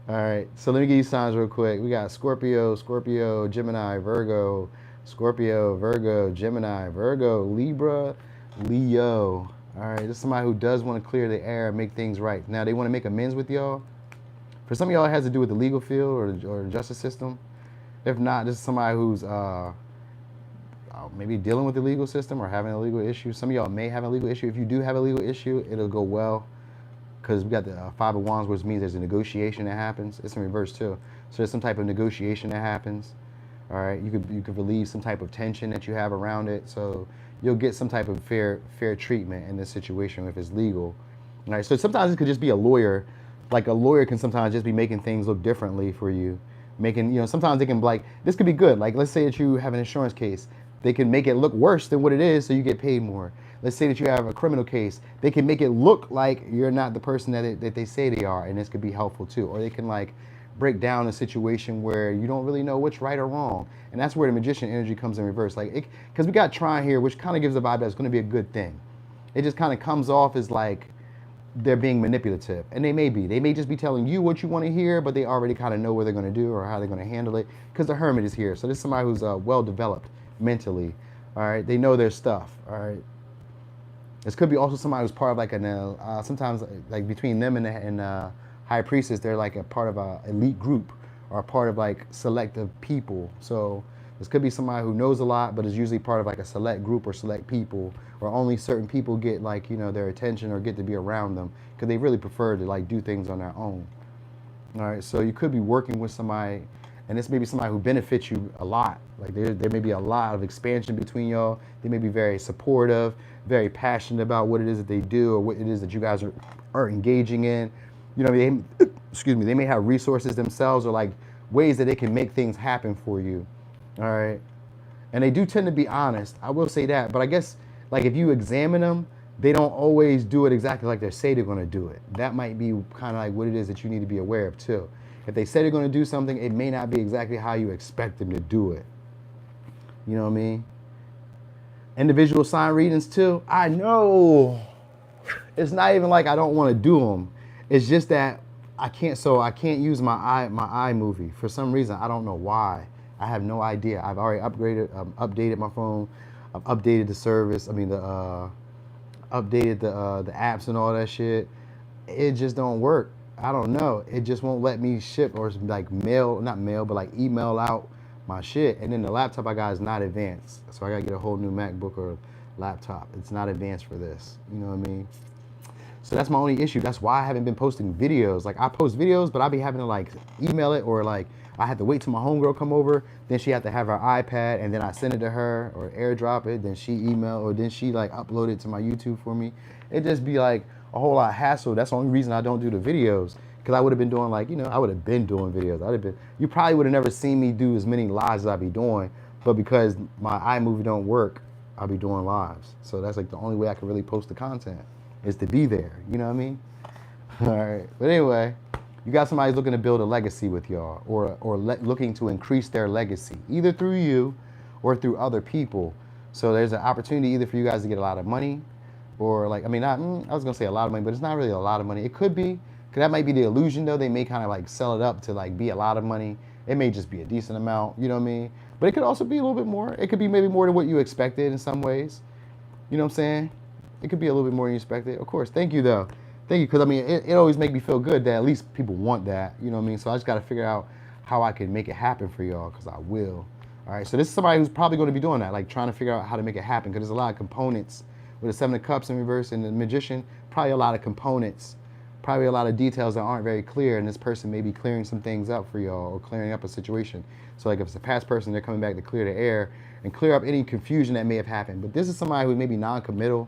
All right, so let me give you signs real quick. We got Scorpio, Gemini, Virgo, Scorpio, Virgo, Gemini, Virgo, Libra, Leo. All right, this is somebody who does want to clear the air and make things right. Now, they want to make amends with y'all. For some of y'all, it has to do with the legal field or the justice system. If not, this is somebody who's maybe dealing with the legal system or having a legal issue. Some of y'all may have a legal issue. If you do have a legal issue, it'll go well because we got the Five of Wands, which means there's a negotiation that happens. It's in reverse too. So there's some type of negotiation that happens. All right, you could relieve some type of tension that you have around it. So you'll get some type of fair treatment in this situation if it's legal. All right, so sometimes it could just be a lawyer. Like a lawyer can sometimes just be making things look differently for you. Sometimes they can this could be good. Like let's say that you have an insurance case. They can make it look worse than what it is so you get paid more. Let's say that you have a criminal case. They can make it look like you're not the person that they say they are, and this could be helpful too. Or they can break down a situation where you don't really know what's right or wrong. And that's where the magician energy comes in reverse. Because we got trine here, which kind of gives the vibe that it's going to be a good thing. It just kind of comes off as like they're being manipulative. And they may be. They may just be telling you what you want to hear, but they already kind of know what they're going to do or how they're going to handle it because the hermit is here. So this is somebody who's well-developed mentally. All right. They know their stuff. All right. This could be also somebody who's part of sometimes like between them and High Priestess, they're like a part of a elite group or a part of selective people. So this could be somebody who knows a lot, but is usually part of a select group or select people, or only certain people get their attention or get to be around them because they really prefer to do things on their own. All right, so you could be working with somebody, and this may be somebody who benefits you a lot. There may be a lot of expansion between y'all. They may be very supportive, very passionate about what it is that they do or what it is that you guys are engaging in. They may have resources themselves or ways that they can make things happen for you. All right. And they do tend to be honest. I will say that. But I guess if you examine them, they don't always do it exactly like they say they're going to do it. That might be kind of what it is that you need to be aware of too. If they say they're going to do something, it may not be exactly how you expect them to do it. You know what I mean? Individual sign readings too. I know. It's not even like I don't want to do them. It's just that I can't use my iMovie for some reason. I don't know why. I have no idea. I've already updated my phone. I've updated the service. Updated the apps and all that shit. It just don't work. I don't know. It just won't let me ship or email out my shit. And then the laptop I got is not advanced. So I gotta get a whole new MacBook or laptop. It's not advanced for this. You know what I mean? So that's my only issue. That's why I haven't been posting videos. I post videos, but I be having to email it or I had to wait till my homegirl come over. Then she had to have her iPad and then I send it to her or airdrop it. Then she email or then she upload it to my YouTube for me. It just be a whole lot of hassle. That's the only reason I don't do the videos. Because I would have been doing I would have been doing videos. You probably would have never seen me do as many lives as I be doing. But because my iMovie don't work, I'll be doing lives. So that's the only way I can really post the content. Is to be there, you know what I mean? All right, but anyway, you got somebody who's looking to build a legacy with y'all or looking to increase their legacy, either through you or through other people. So there's an opportunity either for you guys to get a lot of money or I was gonna say a lot of money, but it's not really a lot of money. It could be, because that might be the illusion though. They may kind of sell it up to be a lot of money. It may just be a decent amount, you know what I mean? But it could also be a little bit more. It could be maybe more than what you expected in some ways. You know what I'm saying? It could be a little bit more than you expected. Of course. Thank you, though. Thank you, because, it always makes me feel good that at least people want that. You know what I mean? So I just got to figure out how I can make it happen for y'all, because I will. All right, so this is somebody who's probably going to be doing that, trying to figure out how to make it happen, because there's a lot of components with the Seven of Cups in reverse and the Magician, probably a lot of components probably a lot of details that aren't very clear, and this person may be clearing some things up for y'all or clearing up a situation. So like if it's a past person, they're coming back to clear the air and clear up any confusion that may have happened. But this is somebody who may be non-committal,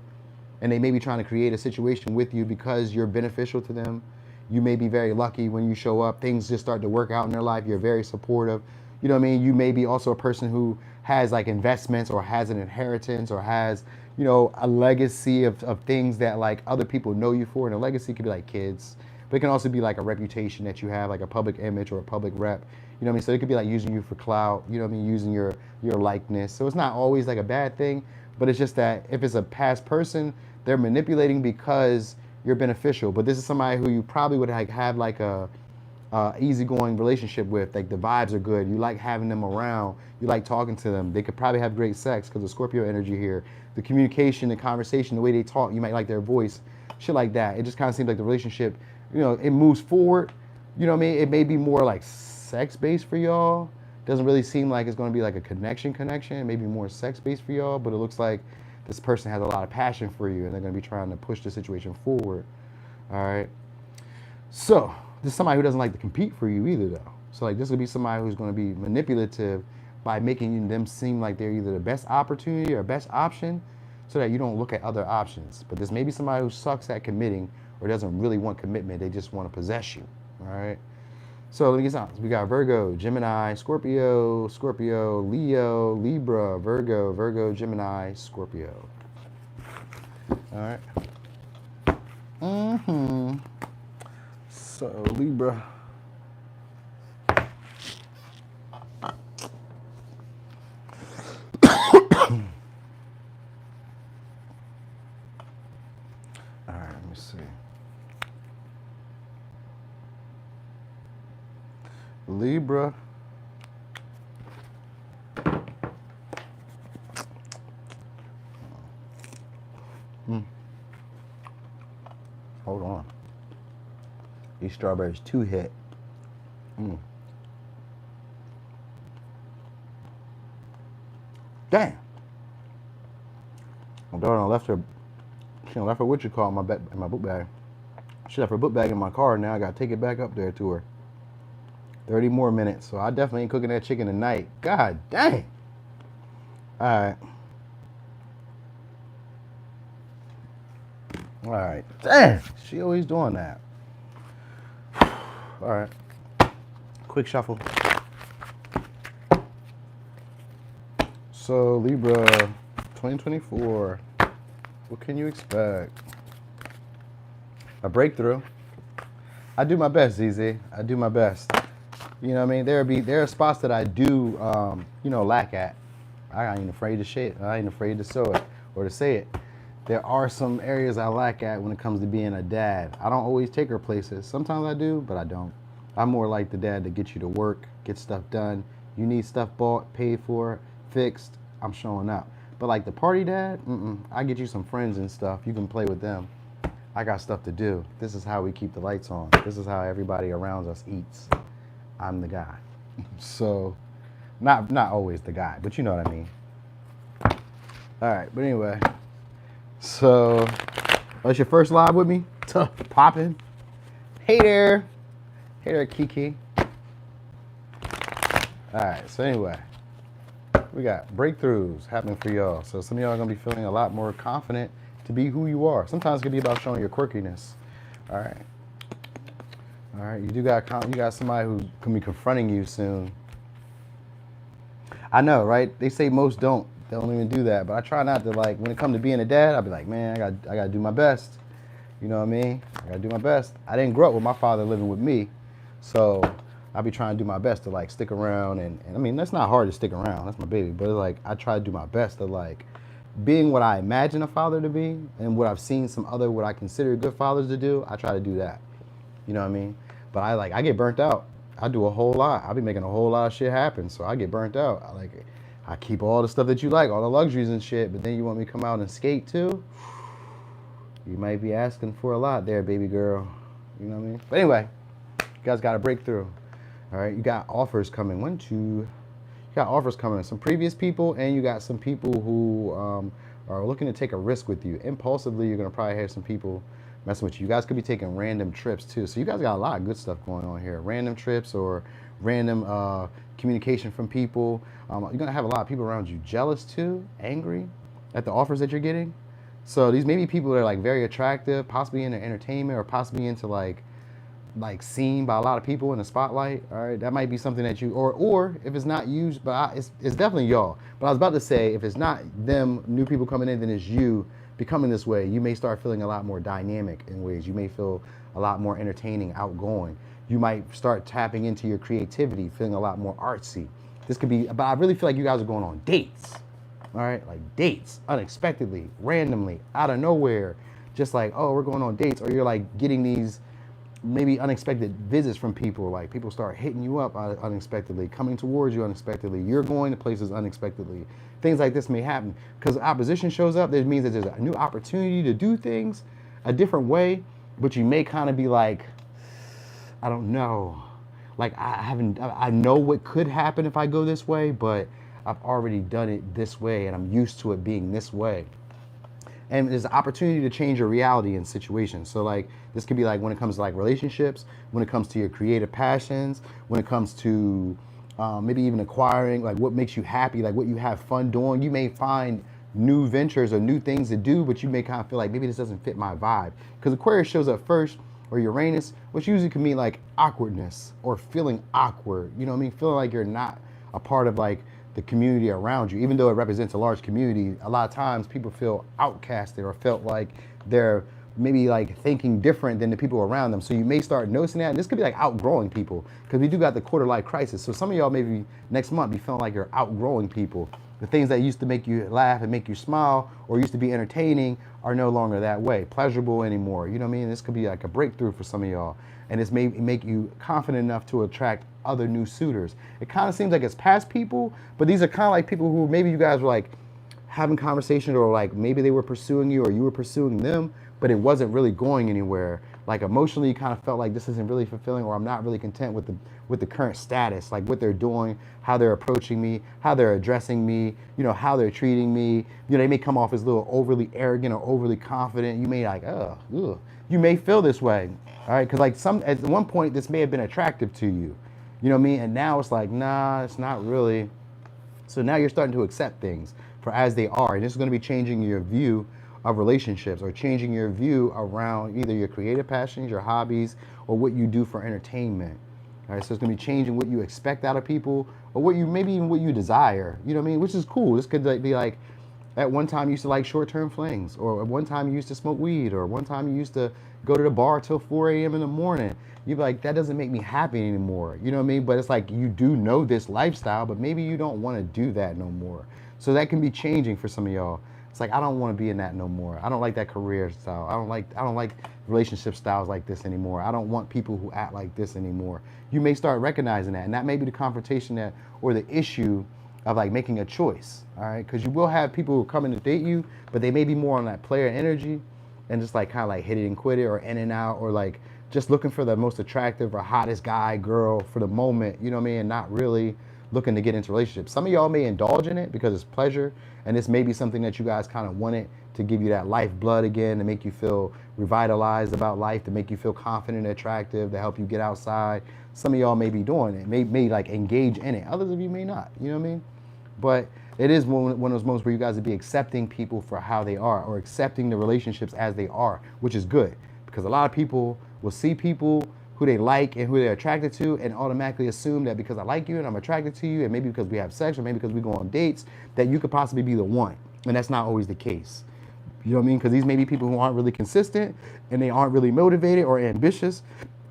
and they may be trying to create a situation with you because you're beneficial to them. You may be very lucky when you show up. Things just start to work out in their life. You're very supportive. You know what I mean? You may be also a person who has like investments or has an inheritance or has, you know, a legacy of things that like other people know you for. And a legacy could be like kids, but it can also be like a reputation that you have, like a public image or a public rep. You know what I mean? So it could be like using you for clout, you know what I mean? Using your likeness. So it's not always like a bad thing, but it's just that if it's a past person, they're manipulating because you're beneficial. But this is somebody who you probably would like have like a easygoing relationship with. Like the vibes are good. You like having them around. You like talking to them. They could probably have great sex because of Scorpio energy here. The communication, the conversation, the way they talk, you might like their voice, shit like that. It just kind of seems like the relationship, you know, it moves forward. You know what I mean? It may be more like sex-based for y'all. Doesn't really seem like it's going to be like a connection. It may be more sex-based for y'all, but it looks like this person has a lot of passion for you and they're going to be trying to push the situation forward. All right. So this is somebody who doesn't like to compete for you either, though. So like this would be somebody who's going to be manipulative by making them seem like they're either the best opportunity or best option so that you don't look at other options. But this may be somebody who sucks at committing or doesn't really want commitment. They just want to possess you. All right. So let me get some. We got Virgo, Gemini, Scorpio, Leo, Libra, Virgo, Gemini, Scorpio. All right. So Libra. All right, let me see. Libra. Hold on. These strawberries too hit. Damn. My daughter left her. She left her what you call in my book bag. She left her book bag in my car. Now I gotta take it back up there to her. 30 more minutes. So I definitely ain't cooking that chicken tonight. God dang. All right. All right. Damn. She always doing that. All right. Quick shuffle. So Libra 2024. What can you expect? A breakthrough. I do my best, ZZ. I do my best. You know what I mean? There are spots that I do, lack at. I ain't afraid to shit. I ain't afraid to show it or to say it. There are some areas I lack at when it comes to being a dad. I don't always take her places. Sometimes I do, but I don't. I'm more like the dad that gets you to work, get stuff done. You need stuff bought, paid for, fixed, I'm showing up. But like the party dad, I get you some friends and stuff. You can play with them. I got stuff to do. This is how we keep the lights on. This is how everybody around us eats. I'm the guy. So, not always the guy, but you know what I mean. All right, but anyway. So, that's your first live with me? Tough, popping. Hey there. Hey there, Kiki. All right, so anyway. We got breakthroughs happening for y'all. So some of y'all are going to be feeling a lot more confident to be who you are. Sometimes it can be about showing your quirkiness. All right. All right, you got somebody who can be confronting you soon. I know, right? They say most don't even do that, but I try not to. Like when it comes to being a dad, I'll be like, man, I gotta do my best. You know what I mean? I gotta do my best. I didn't grow up with my father living with me, so I'll be trying to do my best to like stick around, and I mean that's not hard to stick around. That's my baby, but like I try to do my best to like being what I imagine a father to be, and what I've seen some other what I consider good fathers to do. I try to do that. You know what I mean? But I get burnt out. I do a whole lot. I be making a whole lot of shit happen, so I get burnt out. I keep all the stuff that you like, all the luxuries and shit, but then you want me to come out and skate too? You might be asking for a lot there, baby girl. You know what I mean? But anyway, you guys got a breakthrough. All right, you got offers coming. You got offers coming. Some previous people, and you got some people who are looking to take a risk with you. Impulsively, you're gonna probably have some people messing with you. You guys could be taking random trips too. So you guys got a lot of good stuff going on here. Random trips or random communication from people. You're going to have a lot of people around you jealous too, angry at the offers that you're getting. So these may be people that are like very attractive, possibly into entertainment or possibly into like seen by a lot of people in the spotlight. All right, that might be something that you, or if it's not used, but it's definitely y'all. But I was about to say, if it's not them, new people coming in, then it's you becoming this way. You may start feeling a lot more dynamic in ways. You may feel a lot more entertaining, outgoing. You might start tapping into your creativity, feeling a lot more artsy. This could be, but I really feel like you guys are going on dates. All right, like dates, unexpectedly, randomly, out of nowhere. Just like, oh, we're going on dates. Or you're like getting these maybe unexpected visits from people. Like people start hitting you up unexpectedly, coming towards you unexpectedly. You're going to places unexpectedly. Things like this may happen because opposition shows up. That means that there's a new opportunity to do things a different way, but you may kind of be like, I don't know. Like I know what could happen if I go this way, but I've already done it this way and I'm used to it being this way. And there's an opportunity to change your reality in situations. So like this could be like when it comes to like relationships, when it comes to your creative passions, when it comes to maybe even acquiring like what makes you happy, like what you have fun doing. You may find new ventures or new things to do, but you may kind of feel like maybe this doesn't fit my vibe. Because Aquarius shows up first, or Uranus, which usually can mean like awkwardness or feeling awkward. You know what I mean? Feeling like you're not a part of like the community around you. Even though it represents a large community, a lot of times people feel outcasted or felt like they're maybe like thinking different than the people around them. So you may start noticing that. And this could be like outgrowing people because we do got the quarter life crisis. So some of y'all maybe next month be feeling like you're outgrowing people. The things that used to make you laugh and make you smile or used to be entertaining are no longer that way, pleasurable anymore. You know what I mean? This could be like a breakthrough for some of y'all. And this may make you confident enough to attract other new suitors. It kind of seems like it's past people, but these are kind of like people who maybe you guys were like having conversations or like maybe they were pursuing you or you were pursuing them, but it wasn't really going anywhere. Like emotionally, you kind of felt like this isn't really fulfilling or I'm not really content with the current status, like what they're doing, how they're approaching me, how they're addressing me, you know, how they're treating me. You know, they may come off as a little overly arrogant or overly confident. You may like, ugh. You may feel this way, all right? Because like at one point, this may have been attractive to you. You know what I mean? And now it's like, nah, it's not really. So now you're starting to accept things for as they are. And this is going to be changing your view of relationships or changing your view around either your creative passions, your hobbies, or what you do for entertainment. All right, so it's going to be changing what you expect out of people or what you, maybe even what you desire, you know what I mean? Which is cool. This could be like, at one time you used to like short-term flings, or at one time you used to smoke weed, or one time you used to go to the bar till 4 a.m. in the morning. You'd be like, that doesn't make me happy anymore. You know what I mean? But it's like, you do know this lifestyle, but maybe you don't want to do that no more. So that can be changing for some of y'all. It's like, I don't want to be in that no more. I don't like that career style. I don't like relationship styles like this anymore. I don't want people who act like this anymore. You may start recognizing that, and that may be the confrontation that, or the issue of like making a choice, all right? Because you will have people who come in to date you, but they may be more on that player energy and just like kind of like hit it and quit it or in and out, or like just looking for the most attractive or hottest guy, girl for the moment, you know what I mean? And not really looking to get into relationships. Some of y'all may indulge in it because it's pleasure, and this may be something that you guys kind of wanted to give you that lifeblood again, to make you feel revitalized about life, to make you feel confident and attractive, to help you get outside. Some of y'all may be doing it, may like engage in it. Others of you may not, you know what I mean? But it is one of those moments where you guys would be accepting people for how they are, or accepting the relationships as they are, which is good. Because a lot of people will see people who they like and who they're attracted to and automatically assume that because I like you and I'm attracted to you, and maybe because we have sex or maybe because we go on dates, that you could possibly be the one. And that's not always the case. You know what I mean? Because these may be people who aren't really consistent and they aren't really motivated or ambitious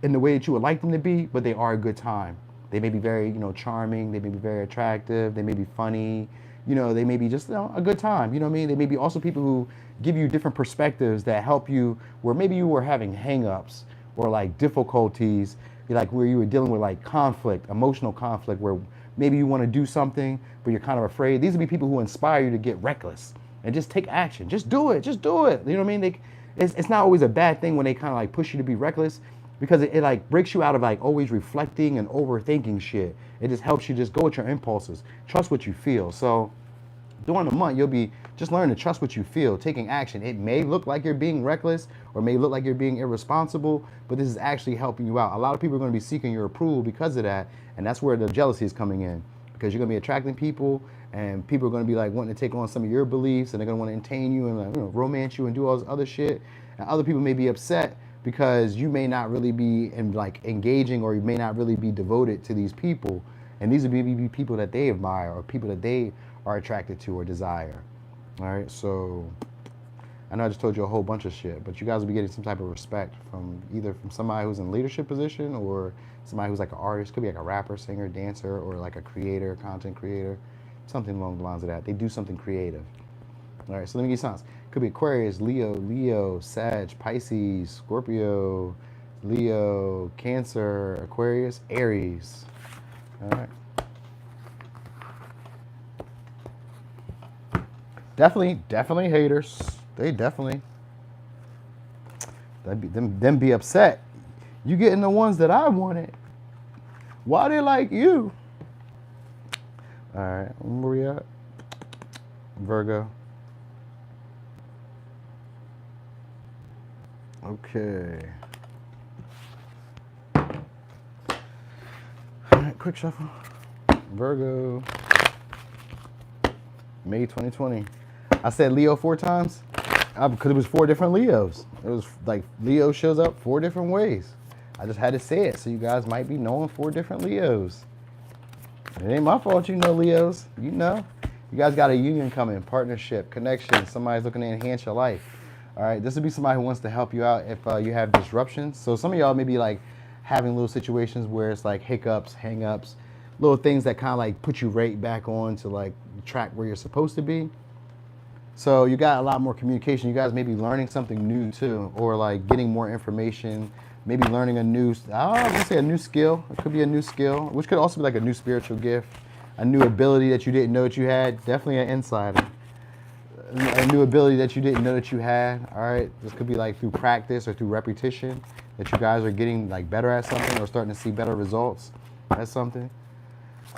in the way that you would like them to be, but they are a good time. They may be very, charming. They may be very attractive. They may be funny. They may be just a good time. You know what I mean? They may be also people who give you different perspectives that help you where maybe you were having hang-ups or like difficulties, like where you were dealing with like conflict, emotional conflict, where maybe you want to do something, but you're kind of afraid. These would be people who inspire you to get reckless and just take action. Just do it. Just do it. You know what I mean? It's not always a bad thing when they kind of like push you to be reckless, because it like breaks you out of like always reflecting and overthinking shit. It just helps you just go with your impulses. Trust what you feel. So during the month, you'll be just learning to trust what you feel, taking action. It may look like you're being reckless or may look like you're being irresponsible, but this is actually helping you out. A lot of people are going to be seeking your approval because of that, and that's where the jealousy is coming in, because you're going to be attracting people, and people are going to be like wanting to take on some of your beliefs, and they're going to want to entertain you and, like, romance you and do all this other shit. And other people may be upset because you may not really be engaging, or you may not really be devoted to these people. And these would be people that they admire or people that they are attracted to or desire. All right, so I know I just told you a whole bunch of shit, but you guys will be getting some type of respect from either from somebody who's in leadership position or somebody who's like an artist. Could be like a rapper, singer, dancer, or like a creator, content creator, something along the lines of that. They do something creative. All right, so let me give you signs. Could be Aquarius, Leo, Sag, Pisces, Scorpio, Leo, Cancer, Aquarius, Aries. All right. Definitely haters. They definitely, them be upset. You getting the ones that I wanted. Why they like you? All right, where we at? Virgo. Okay. All right, quick shuffle. Virgo. May 2020. I said Leo 4 times because it was 4 different Leos. It was like Leo shows up 4 different ways. I just had to say it so you guys might be knowing 4 different Leos. It ain't my fault you know Leos. You know. You guys got a union coming, partnership, connection. Somebody's looking to enhance your life. All right, this would be somebody who wants to help you out if you have disruptions. So some of y'all may be like having little situations where it's like hiccups, hang-ups, little things that kind of like put you right back on to like track where you're supposed to be. So you got a lot more communication. You guys may be learning something new too, or like getting more information, maybe learning a new, I was gonna say a new skill. It could be a new skill, which could also be like a new spiritual gift, a new ability that you didn't know that you had. Definitely an insider. A new ability that you didn't know that you had. All right, this could be like through practice or through repetition that you guys are getting like better at something or starting to see better results at something.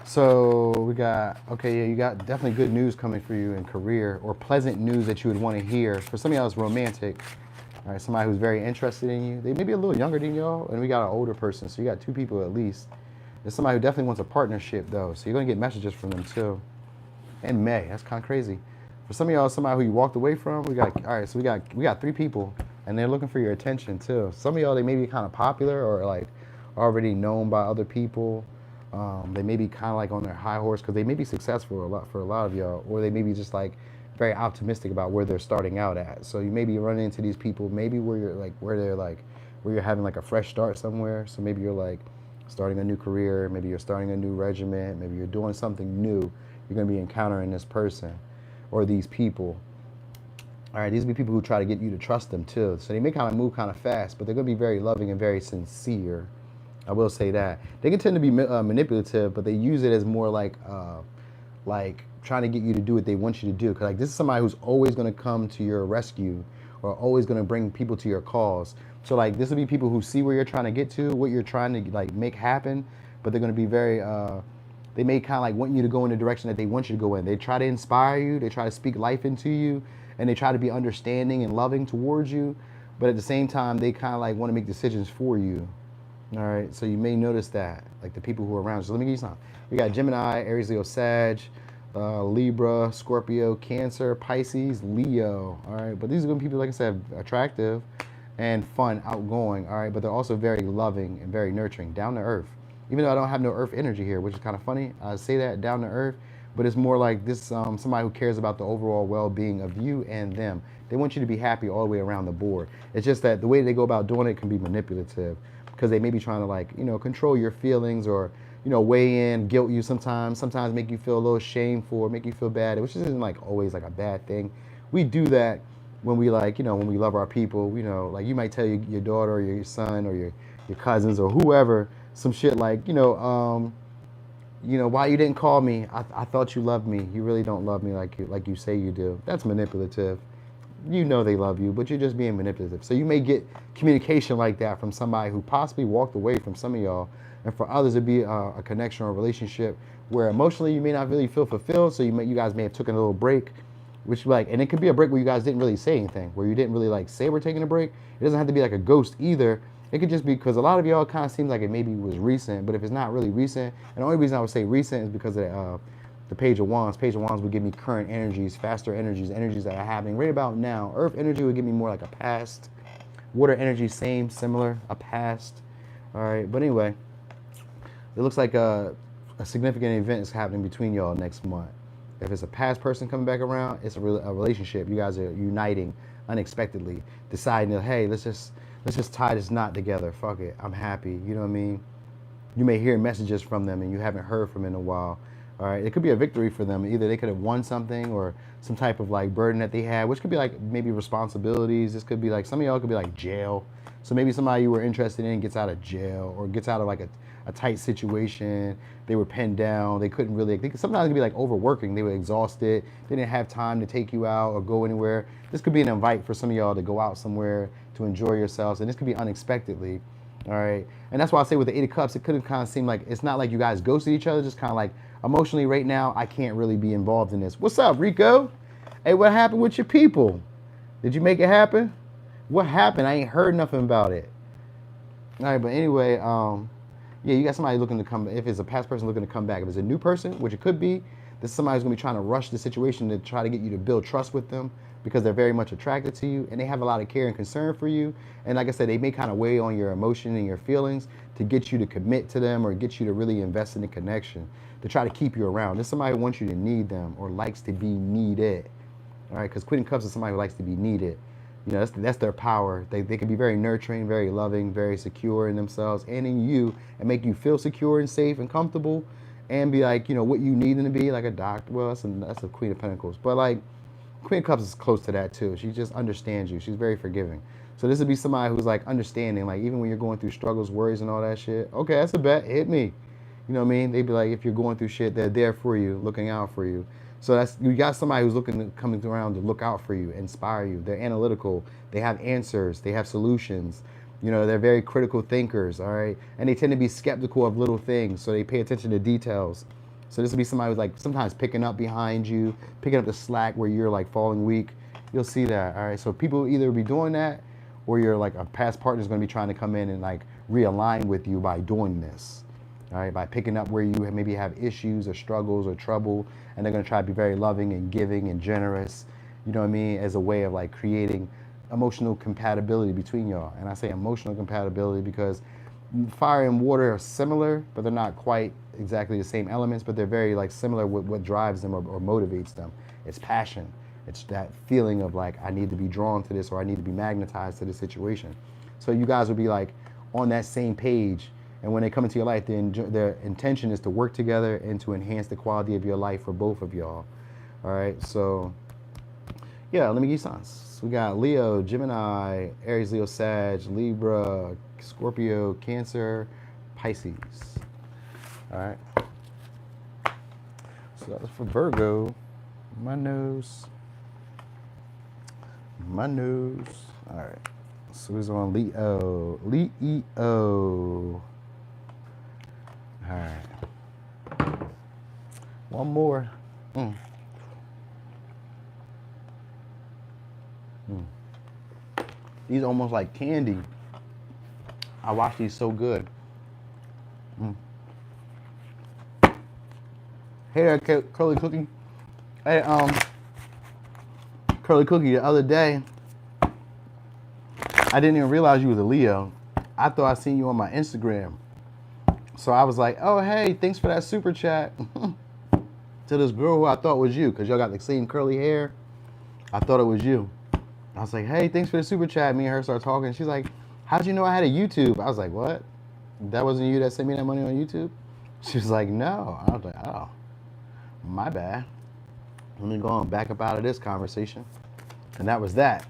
So we got, okay, yeah, you got definitely good news coming for you in career, or pleasant news that you would want to hear. For some of y'all, it's romantic. All right, somebody who's very interested in you. They may be a little younger than y'all, and we got an older person, so you got 2 people at least. There's somebody who definitely wants a partnership though, so you're gonna get messages from them too. In May, that's kind of crazy. For some of y'all, somebody who you walked away from, we got, all right, so we got 3 people, and they're looking for your attention too. Some of y'all, they may be kind of popular or like already known by other people. They may be kind of like on their high horse because they may be successful for a lot of y'all, or they may be just like very optimistic about where they're starting out at. So you may be running into these people, maybe where you're like, where you're having like a fresh start somewhere. So maybe you're like starting a new career, maybe you're starting a new regiment, maybe you're doing something new. You're going to be encountering this person or these people. All right, these will be people who try to get you to trust them too. So they may kind of move kind of fast, but they're going to be very loving and very sincere. I will say that. They can tend to be manipulative, but they use it as more like trying to get you to do what they want you to do. Because like this is somebody who's always going to come to your rescue or always going to bring people to your cause. So like this will be people who see where you're trying to get to, what you're trying to like make happen, but they're going to be very, they may kind of like want you to go in the direction that they want you to go in. They try to inspire you, they try to speak life into you, and they try to be understanding and loving towards you. But at the same time, they kind of like want to make decisions for you. All right, so you may notice that, like the people who are around you. So let me give you some. We got Gemini, Aries, Leo, Sag, Libra, Scorpio, Cancer, Pisces, Leo. All right, but these are going to be people, like I said, attractive and fun, outgoing. All right, but they're also very loving and very nurturing, down to earth. Even though I don't have no earth energy here, which is kind of funny. I say that, down to earth, but it's more like this, somebody who cares about the overall well-being of you and them. They want you to be happy all the way around the board. It's just that the way they go about doing it can be manipulative, because they may be trying to like, control your feelings or, weigh in, guilt you sometimes make you feel a little shameful or make you feel bad, which isn't like always like a bad thing. We do that when we like, when we love our people, like you might tell your daughter or your son or your cousins or whoever some shit like, why you didn't call me? I thought you loved me. You really don't love me like you say you do. That's manipulative. They love you, but you're just being manipulative. So you may get communication like that from somebody who possibly walked away from some of y'all And for others, it'd be a connection or a relationship where emotionally you may not really feel fulfilled. So you guys may have taken a little break, which like, and it could be a break where you guys didn't really say anything, where you didn't really like say we're taking a break. It doesn't have to be like a ghost either. It could just be because a lot of y'all kind of seems like it maybe was recent, but if it's not really recent, and the only reason I would say recent is because of the Page of Wands. Page of Wands would give me current energies, faster energies, energies that are happening right about now. Earth energy would give me more like a past. Water energy, same, similar, a past. All right, but anyway, it looks like a significant event is happening between y'all next month. If it's a past person coming back around, it's a relationship. You guys are uniting unexpectedly, deciding that, hey, let's just tie this knot together. Fuck it, I'm happy. You know what I mean? You may hear messages from them and you haven't heard from them in a while. All right, it could be a victory for them. Either they could have won something or some type of like burden that they had, which could be like maybe responsibilities. This could be like, some of y'all could be like jail. So maybe somebody you were interested in gets out of jail or gets out of like a tight situation. They were pinned down. They couldn't really, sometimes it could be like overworking. They were exhausted. They didn't have time to take you out or go anywhere. This could be an invite for some of y'all to go out somewhere to enjoy yourselves. And this could be unexpectedly. All right. And that's why I say with the Eight of Cups, it could have kind of seemed like it's not like you guys ghosted each other, just kind of like emotionally right now, I can't really be involved in this. What's up, Rico? Hey, what happened with your people? Did you make it happen? What happened? I ain't heard nothing about it. All right, but anyway, yeah, you got somebody looking to come. If it's a past person looking to come back, if it's a new person, which it could be, this somebody's gonna be trying to rush the situation to try to get you to build trust with them because they're very much attracted to you and they have a lot of care and concern for you. And like I said, they may kind of weigh on your emotion and your feelings to get you to commit to them or get you to really invest in the connection, to try to keep you around. There's somebody who wants you to need them or likes to be needed. All right, because Queen of Cups is somebody who likes to be needed. You know, that's their power. They can be very nurturing, very loving, very secure in themselves and in you and make you feel secure and safe and comfortable and be like, you know, what you need them to be, like a doctor. Well, that's a Queen of Pentacles. But like, Queen of Cups is close to that too. She just understands you. She's very forgiving. So this would be somebody who's like understanding, like even when you're going through struggles, worries and all that shit. Okay, that's a bet. Hit me. You know what I mean? They'd be like, if you're going through shit, they're there for you, looking out for you. So you got somebody who's coming around to look out for you, inspire you. They're analytical. They have answers. They have solutions. You know, they're very critical thinkers, all right? And they tend to be skeptical of little things, so they pay attention to details. So this would be somebody who's like sometimes picking up behind you, picking up the slack where you're like falling weak. You'll see that, all right? So people either be doing that or you're like a past partner is going to be trying to come in and like realign with you by doing this. All right, by picking up where you maybe have issues or struggles or trouble, and they're going to try to be very loving and giving and generous, you know what I mean, as a way of like creating emotional compatibility between y'all. And I say emotional compatibility because fire and water are similar, but they're not quite exactly the same elements, but they're very like similar with what drives them or motivates them. It's passion. It's that feeling of like, I need to be drawn to this or I need to be magnetized to this situation. So you guys will be like on that same page. And when they come into your life, their intention is to work together and to enhance the quality of your life for both of y'all. All right, so yeah, let me give you signs. So we got Leo, Gemini, Aries, Leo, Sag, Libra, Scorpio, Cancer, Pisces. All right. So that was for Virgo. My nose. All right. So he's on Leo. Leo. All right. One more. These are almost like candy. I watch these so good. Hey there, Curly Cookie. Hey, Curly Cookie, the other day, I didn't even realize you was a Leo. I thought I seen you on my Instagram. So I was like, oh, hey, thanks for that super chat to this girl who I thought was you, because y'all got the same curly hair. I thought it was you. I was like, hey, thanks for the super chat. Me and her started talking. She's like, how'd you know I had a YouTube? I was like, what? That wasn't you that sent me that money on YouTube? She was like, no. I was like, oh, my bad. Let me go on back up out of this conversation. And that was that.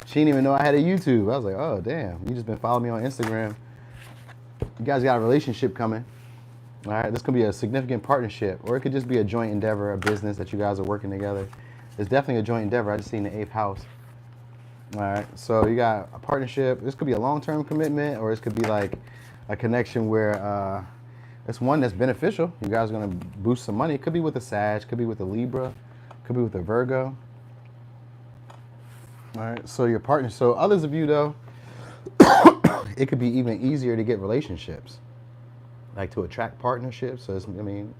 She didn't even know I had a YouTube. I was like, oh, damn. You just been following me on Instagram. You guys got a relationship coming. All right, this could be a significant partnership, or it could just be a joint endeavor, a business that you guys are working together. It's definitely a joint endeavor. I just seen the 8th house. All right, so you got a partnership. This could be a long-term commitment, or this could be like a connection where it's one that's beneficial. You guys are going to boost some money. It could be with a Sag, could be with a Libra, could be with a Virgo. All right, so your partner. So others of you, though, it could be even easier to get relationships, like to attract partnerships. So, I mean,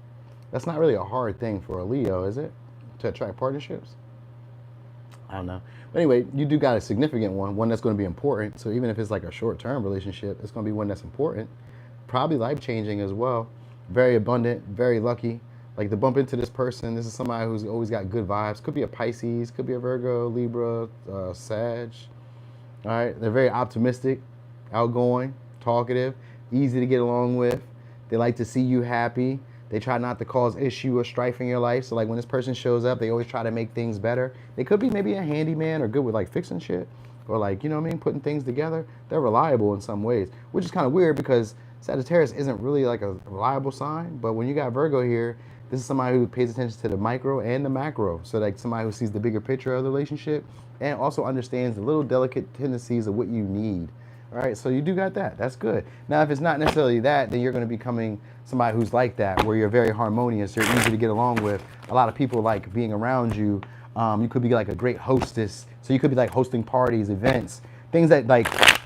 that's not really a hard thing for a Leo, is it? To attract partnerships? I don't know. But anyway, you do got a significant one that's going to be important. So even if it's like a short-term relationship, it's going to be one that's important. Probably life-changing as well. Very abundant, very lucky. Like to bump into this person, this is somebody who's always got good vibes. Could be a Pisces, could be a Virgo, Libra, Sag. All right, they're very optimistic, outgoing, talkative, easy to get along with. They like to see you happy. They try not to cause issue or strife in your life. So like when this person shows up, they always try to make things better. They could be maybe a handyman or good with like fixing shit or like, you know what I mean, putting things together. They're reliable in some ways, which is kind of weird because Sagittarius isn't really like a reliable sign. But when you got Virgo here, this is somebody who pays attention to the micro and the macro. So like somebody who sees the bigger picture of the relationship and also understands the little delicate tendencies of what you need. All right, so you do got that. That's good. Now, if it's not necessarily that, then you're going to be becoming somebody who's like that, where you're very harmonious, you're easy to get along with. A lot of people like being around you. You could be like a great hostess. So you could be like hosting parties, events, things that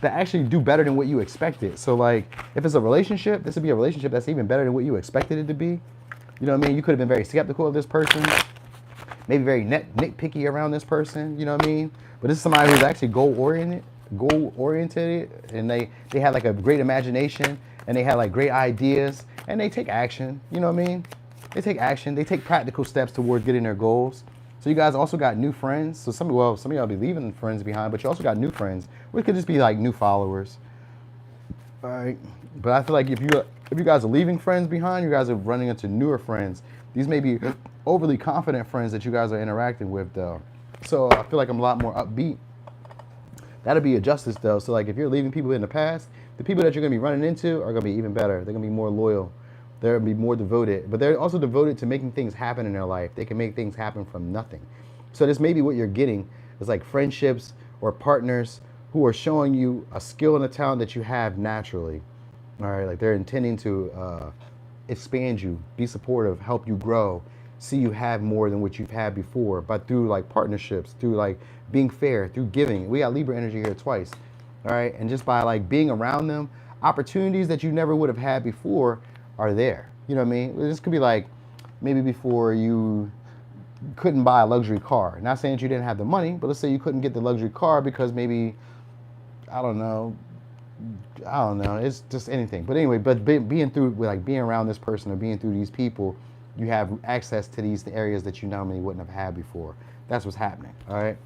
actually do better than what you expected. So like if it's a relationship, this would be a relationship that's even better than what you expected it to be. You know what I mean? You could have been very skeptical of this person, maybe very nitpicky around this person. You know what I mean? But this is somebody who's actually goal-oriented, and they have like a great imagination, and they have like great ideas, and they take action. You know what I mean? They take action. They take practical steps towards getting their goals. So you guys also got new friends. So some of y'all be leaving friends behind, but you also got new friends, which could just be like new followers. All right. But I feel like if you guys are leaving friends behind, you guys are running into newer friends. These may be overly confident friends that you guys are interacting with, though. So I feel like I'm a lot more upbeat. That'll be a justice, though. So like if you're leaving people in the past, the people that you're going to be running into are going to be even better. They're going to be more loyal. They're going to be more devoted. But they're also devoted to making things happen in their life. They can make things happen from nothing. So this may be what you're getting is like friendships or partners who are showing you a skill and a talent that you have naturally. All right, like they're intending to expand you, be supportive, help you grow, see you have more than what you've had before, but through like partnerships, through like being fair, through giving. We got Libra energy here twice, all right? And just by like being around them, opportunities that you never would have had before are there. You know what I mean? This could be like maybe before you couldn't buy a luxury car. Not saying that you didn't have the money, but let's say you couldn't get the luxury car because maybe, I don't know, it's just anything. But anyway, but being around this person or being through these people, you have access to these areas that you normally wouldn't have had before. That's what's happening, all right?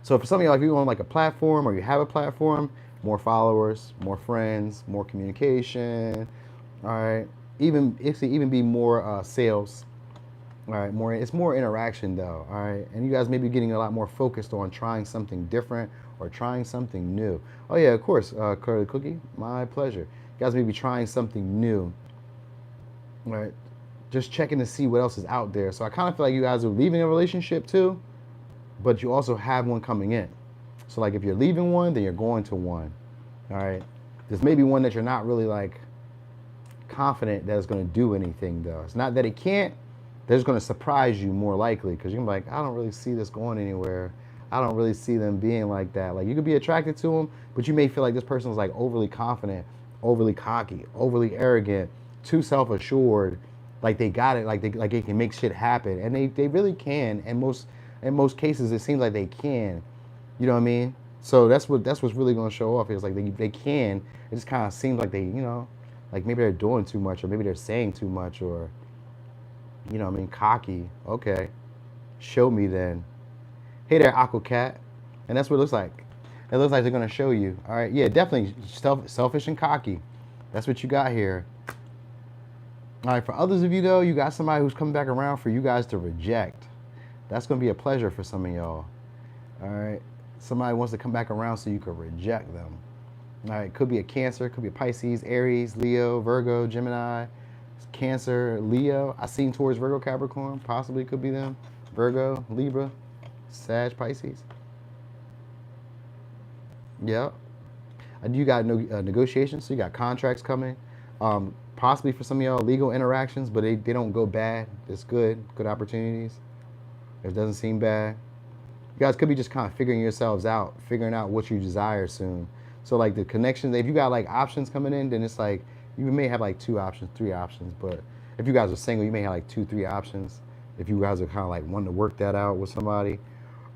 So for some of y'all, if you own like a platform or you have a platform, more followers, more friends, more communication, all right? It could even be more sales, all right? It's more interaction though, all right? And you guys may be getting a lot more focused on trying something different or trying something new. Oh yeah, of course, Curly Cookie, my pleasure. You guys may be trying something new, right? Just checking to see what else is out there. So I kind of feel like you guys are leaving a relationship too, but you also have one coming in. So like if you're leaving one, then you're going to one, all right? There's maybe one that you're not really like confident that it's going to do anything though. It's not that it can't, they're just going to surprise you more likely because you're gonna be like, I don't really see this going anywhere. I don't really see them being like that. Like you could be attracted to them, but you may feel like this person is like overly confident, overly cocky, overly arrogant, too self-assured, like they got it, like they can make shit happen. And they really can. And in most cases it seems like they can. You know what I mean? So that's what's really gonna show off is like they can. It just kind of seems like they, you know, like maybe they're doing too much or maybe they're saying too much or, you know what I mean, cocky. Okay. Show me then. Hey there, Aqua Cat. And that's what it looks like. It looks like they're going to show you. All right. Yeah, definitely selfish and cocky. That's what you got here. All right. For others of you, though, you got somebody who's coming back around for you guys to reject. That's going to be a pleasure for some of y'all. All right. Somebody wants to come back around so you can reject them. All right. Could be a Cancer. Could be a Pisces, Aries, Leo, Virgo, Gemini, Cancer, Leo. I seen towards Virgo, Capricorn. Possibly could be them. Virgo, Libra. Sag, Pisces. Yeah. You got negotiations, so you got contracts coming. Possibly for some of y'all, legal interactions, but they don't go bad. It's good opportunities. It doesn't seem bad. You guys could be just kind of figuring yourselves out, figuring out what you desire soon. So like the connections, if you got like options coming in, then it's like, you may have like 2 options, 3 options, but if you guys are single, you may have like 2, 3 options. If you guys are kind of like wanting to work that out with somebody.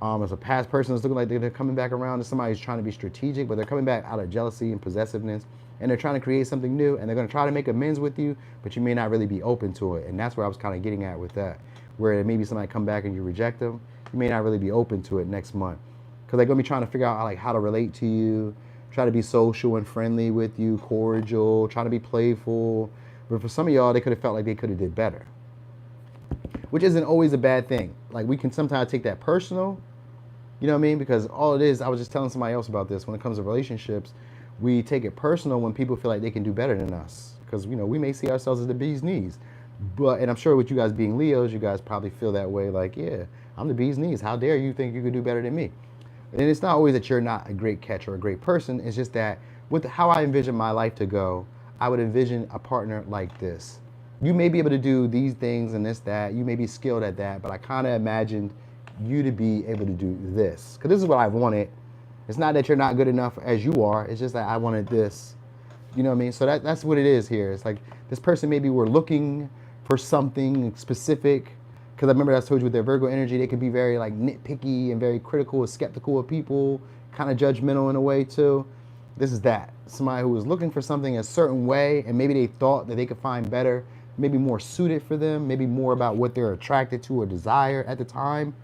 As a past person, it's looking like they're coming back around to somebody who's trying to be strategic, but they're coming back out of jealousy and possessiveness, and they're trying to create something new, and they're going to try to make amends with you, but you may not really be open to it. And that's where I was kind of getting at with that, where maybe somebody come back and you reject them, you may not really be open to it next month, because they're going to be trying to figure out like how to relate to you, try to be social and friendly with you, cordial, trying to be playful. But for some of y'all, they could have felt like they could have did better, which isn't always a bad thing. Like we can sometimes take that personal, you know what I mean? Because all it is, I was just telling somebody else about this, when it comes to relationships, we take it personal when people feel like they can do better than us. Because, you know, we may see ourselves as the bee's knees. But, and I'm sure with you guys being Leos, you guys probably feel that way, like, yeah, I'm the bee's knees. How dare you think you could do better than me? And it's not always that you're not a great catch or a great person. It's just that with how I envision my life to go, I would envision a partner like this. You may be able to do these things and this, that. You may be skilled at that, but I kind of imagined you to be able to do this. Because this is what I wanted. It's not that you're not good enough as you are. It's just that I wanted this. You know what I mean? So that's what it is here. It's like this person maybe were looking for something specific. Because I remember I told you with their Virgo energy, they can be very like nitpicky and very critical and skeptical of people, kind of judgmental in a way too. This is that. Somebody who was looking for something a certain way, and maybe they thought that they could find better, maybe more suited for them, maybe more about what they're attracted to or desire at the time,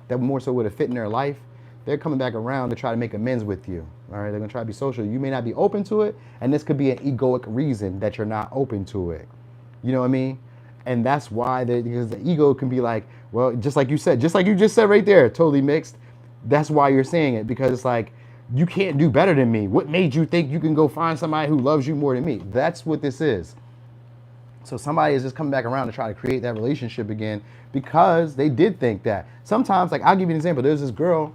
that more so would have fit in their life. They're coming back around to try to make amends with you. All right, they're gonna try to be social. You may not be open to it, and this could be an egoic reason that you're not open to it. You know what I mean? And that's why, because the ego can be like, well, just like you said, just like you just said right there, totally mixed. That's why you're saying it, because it's like, you can't do better than me. What made you think you can go find somebody who loves you more than me? That's what this is. So somebody is just coming back around to try to create that relationship again because they did think that. Sometimes, like, I'll give you an example. There's this girl,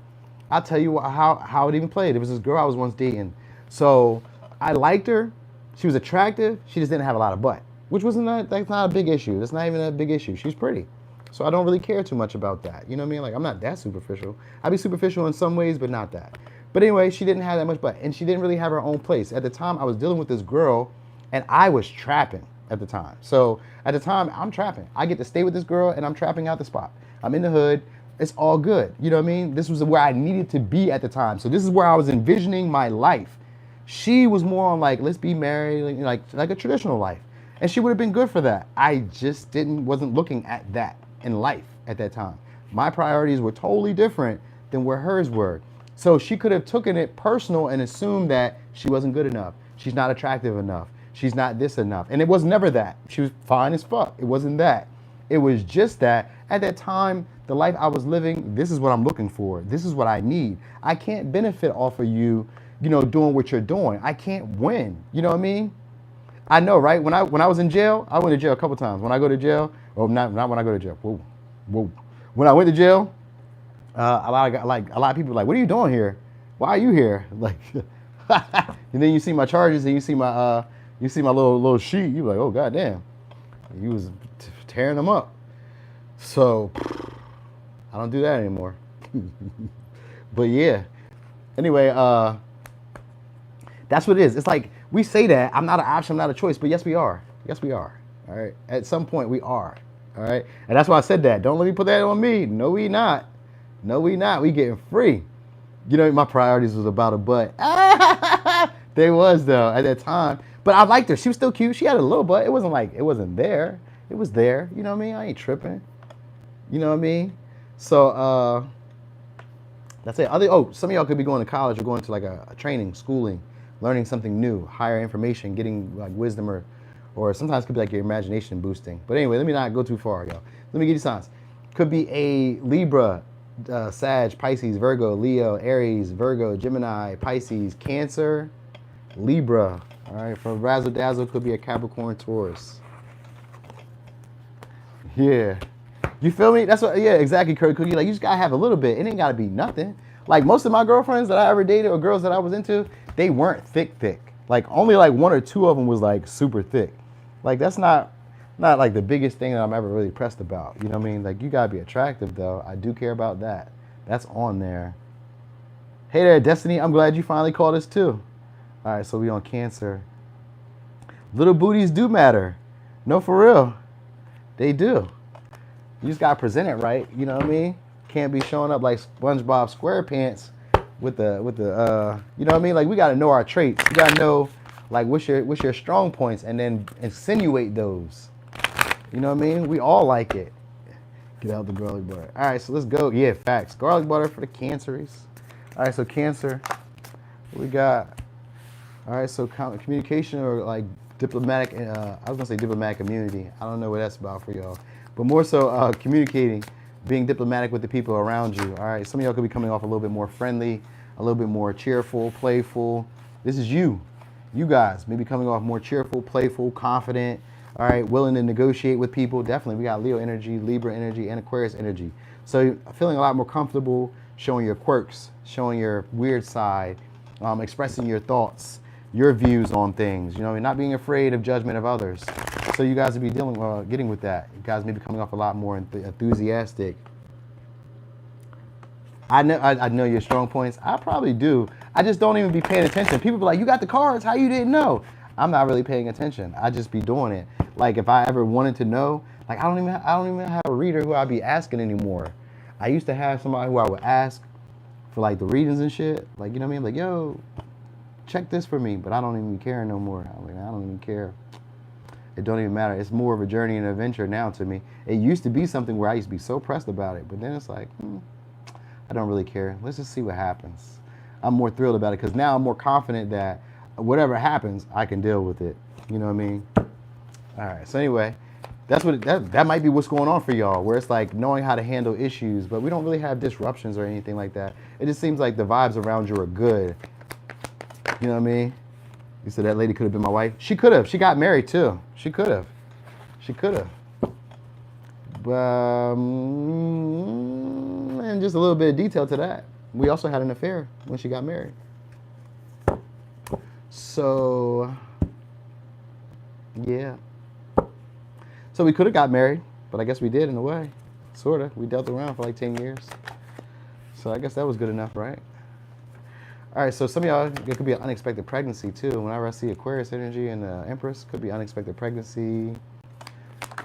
I'll tell you how it even played. There was this girl I was once dating. So I liked her. She was attractive. She just didn't have a lot of butt, which that's not a big issue. That's not even a big issue. She's pretty. So I don't really care too much about that. You know what I mean? Like, I'm not that superficial. I'd be superficial in some ways, but not that. But anyway, she didn't have that much butt, and she didn't really have her own place. At the time, I was dealing with this girl, and I was trapping at the time. So at the time, I'm trapping. I get to stay with this girl, and I'm trapping out the spot. I'm in the hood. It's all good. You know what I mean? This was where I needed to be at the time. So this is where I was envisioning my life. She was more on like, let's be married, like a traditional life. And she would have been good for that. I just wasn't looking at that in life at that time. My priorities were totally different than where hers were. So she could have taken it personal and assumed that she wasn't good enough. She's not attractive enough. She's not this enough. And it was never that. She was fine as fuck. It wasn't that. It was just that at that time, the life I was living, this is what I'm looking for. This is what I need. I can't benefit off of you, doing what you're doing. I can't win. You know what I mean? I know, right? When I was in jail, I went to jail a couple times. When I go to jail, not when I go to jail. Whoa. When I went to jail, a lot of people were like, what are you doing here? Why are you here? Like, and then you see my charges and you see my little sheet. You're like, oh goddamn, you was tearing them up. So I don't do that anymore. But yeah. Anyway, that's what it is. It's like we say that I'm not an option, I'm not a choice, but yes we are. Yes we are. All right. At some point we are. All right. And that's why I said that. Don't let me put that on me. No, we not. No, we not. We getting free. My priorities was about a butt. They was though at that time. But I liked her. She was still cute. She had a little butt. It wasn't like it wasn't there. It was there. You know what I mean? I ain't tripping. You know what I mean? So that's it. Some of y'all could be going to college or going to like a training, schooling, learning something new, higher information, getting like wisdom or sometimes it could be like your imagination boosting. But anyway, let me not go too far, y'all. Let me give you signs. Could be a Libra, Sag, Pisces, Virgo, Leo, Aries, Virgo, Gemini, Pisces, Cancer, Libra. All right, from Razzle Dazzle could be a Capricorn, Taurus. Yeah. You feel me? That's what, yeah, exactly, Curry Cookie. Like, you just gotta have a little bit. It ain't gotta be nothing. Like, most of my girlfriends that I ever dated or girls that I was into, they weren't thick. Like only like 1 or 2 of them was like super thick. Like that's not like the biggest thing that I'm ever really pressed about. You know what I mean? Like you gotta be attractive though. I do care about that. That's on there. Hey there, Destiny. I'm glad you finally called us too. All right, so we on Cancer. Little booties do matter. No, for real. They do. You just gotta present it right. You know what I mean? Can't be showing up like SpongeBob SquarePants with the you know what I mean? Like we gotta know our traits. You gotta know like what's your strong points and then insinuate those. You know what I mean? We all like it. Get out the garlic butter. All right, so let's go. Yeah, facts. Garlic butter for the Canceries. All right, so Cancer, what we got? All right, so communication or like diplomatic, I was gonna say diplomatic immunity. I don't know what that's about for y'all. But more so communicating, being diplomatic with the people around you. All right, some of y'all could be coming off a little bit more friendly, a little bit more cheerful, playful. This is you guys, maybe coming off more cheerful, playful, confident. All right, willing to negotiate with people. Definitely, we got Leo energy, Libra energy, and Aquarius energy. So feeling a lot more comfortable showing your quirks, showing your weird side, expressing your thoughts, your views on things. You know, not being afraid of judgment of others. So you guys will be getting with that. You guys may be coming off a lot more enthusiastic. I know your strong points. I probably do. I just don't even be paying attention. People be like, "You got the cards? How you didn't know?" I'm not really paying attention. I just be doing it. Like if I ever wanted to know, like I don't even have a reader who I'd be asking anymore. I used to have somebody who I would ask for like the readings and shit. Like, you know what I mean? Like, yo, check this for me. But I don't even care no more. I'm like, I don't even care. It don't even matter. It's more of a journey and adventure now to me. It used to be something where I used to be so pressed about it. But then it's like, I don't really care. Let's just see what happens. I'm more thrilled about it because now I'm more confident that whatever happens, I can deal with it. You know what I mean? All right. So anyway, that's what that might be what's going on for y'all, where it's like knowing how to handle issues, but we don't really have disruptions or anything like that. It just seems like the vibes around you are good. You know what I mean? You said that lady could have been my wife. She could have. She got married too. She could have. But and just a little bit of detail to that. We also had an affair when she got married. So yeah. So we could have got married, but I guess we did in a way. Sort of. We dealt around for like 10 years. So I guess that was good enough, right? All right, so some of y'all, it could be an unexpected pregnancy too. Whenever I see Aquarius energy and the Empress, could be unexpected pregnancy.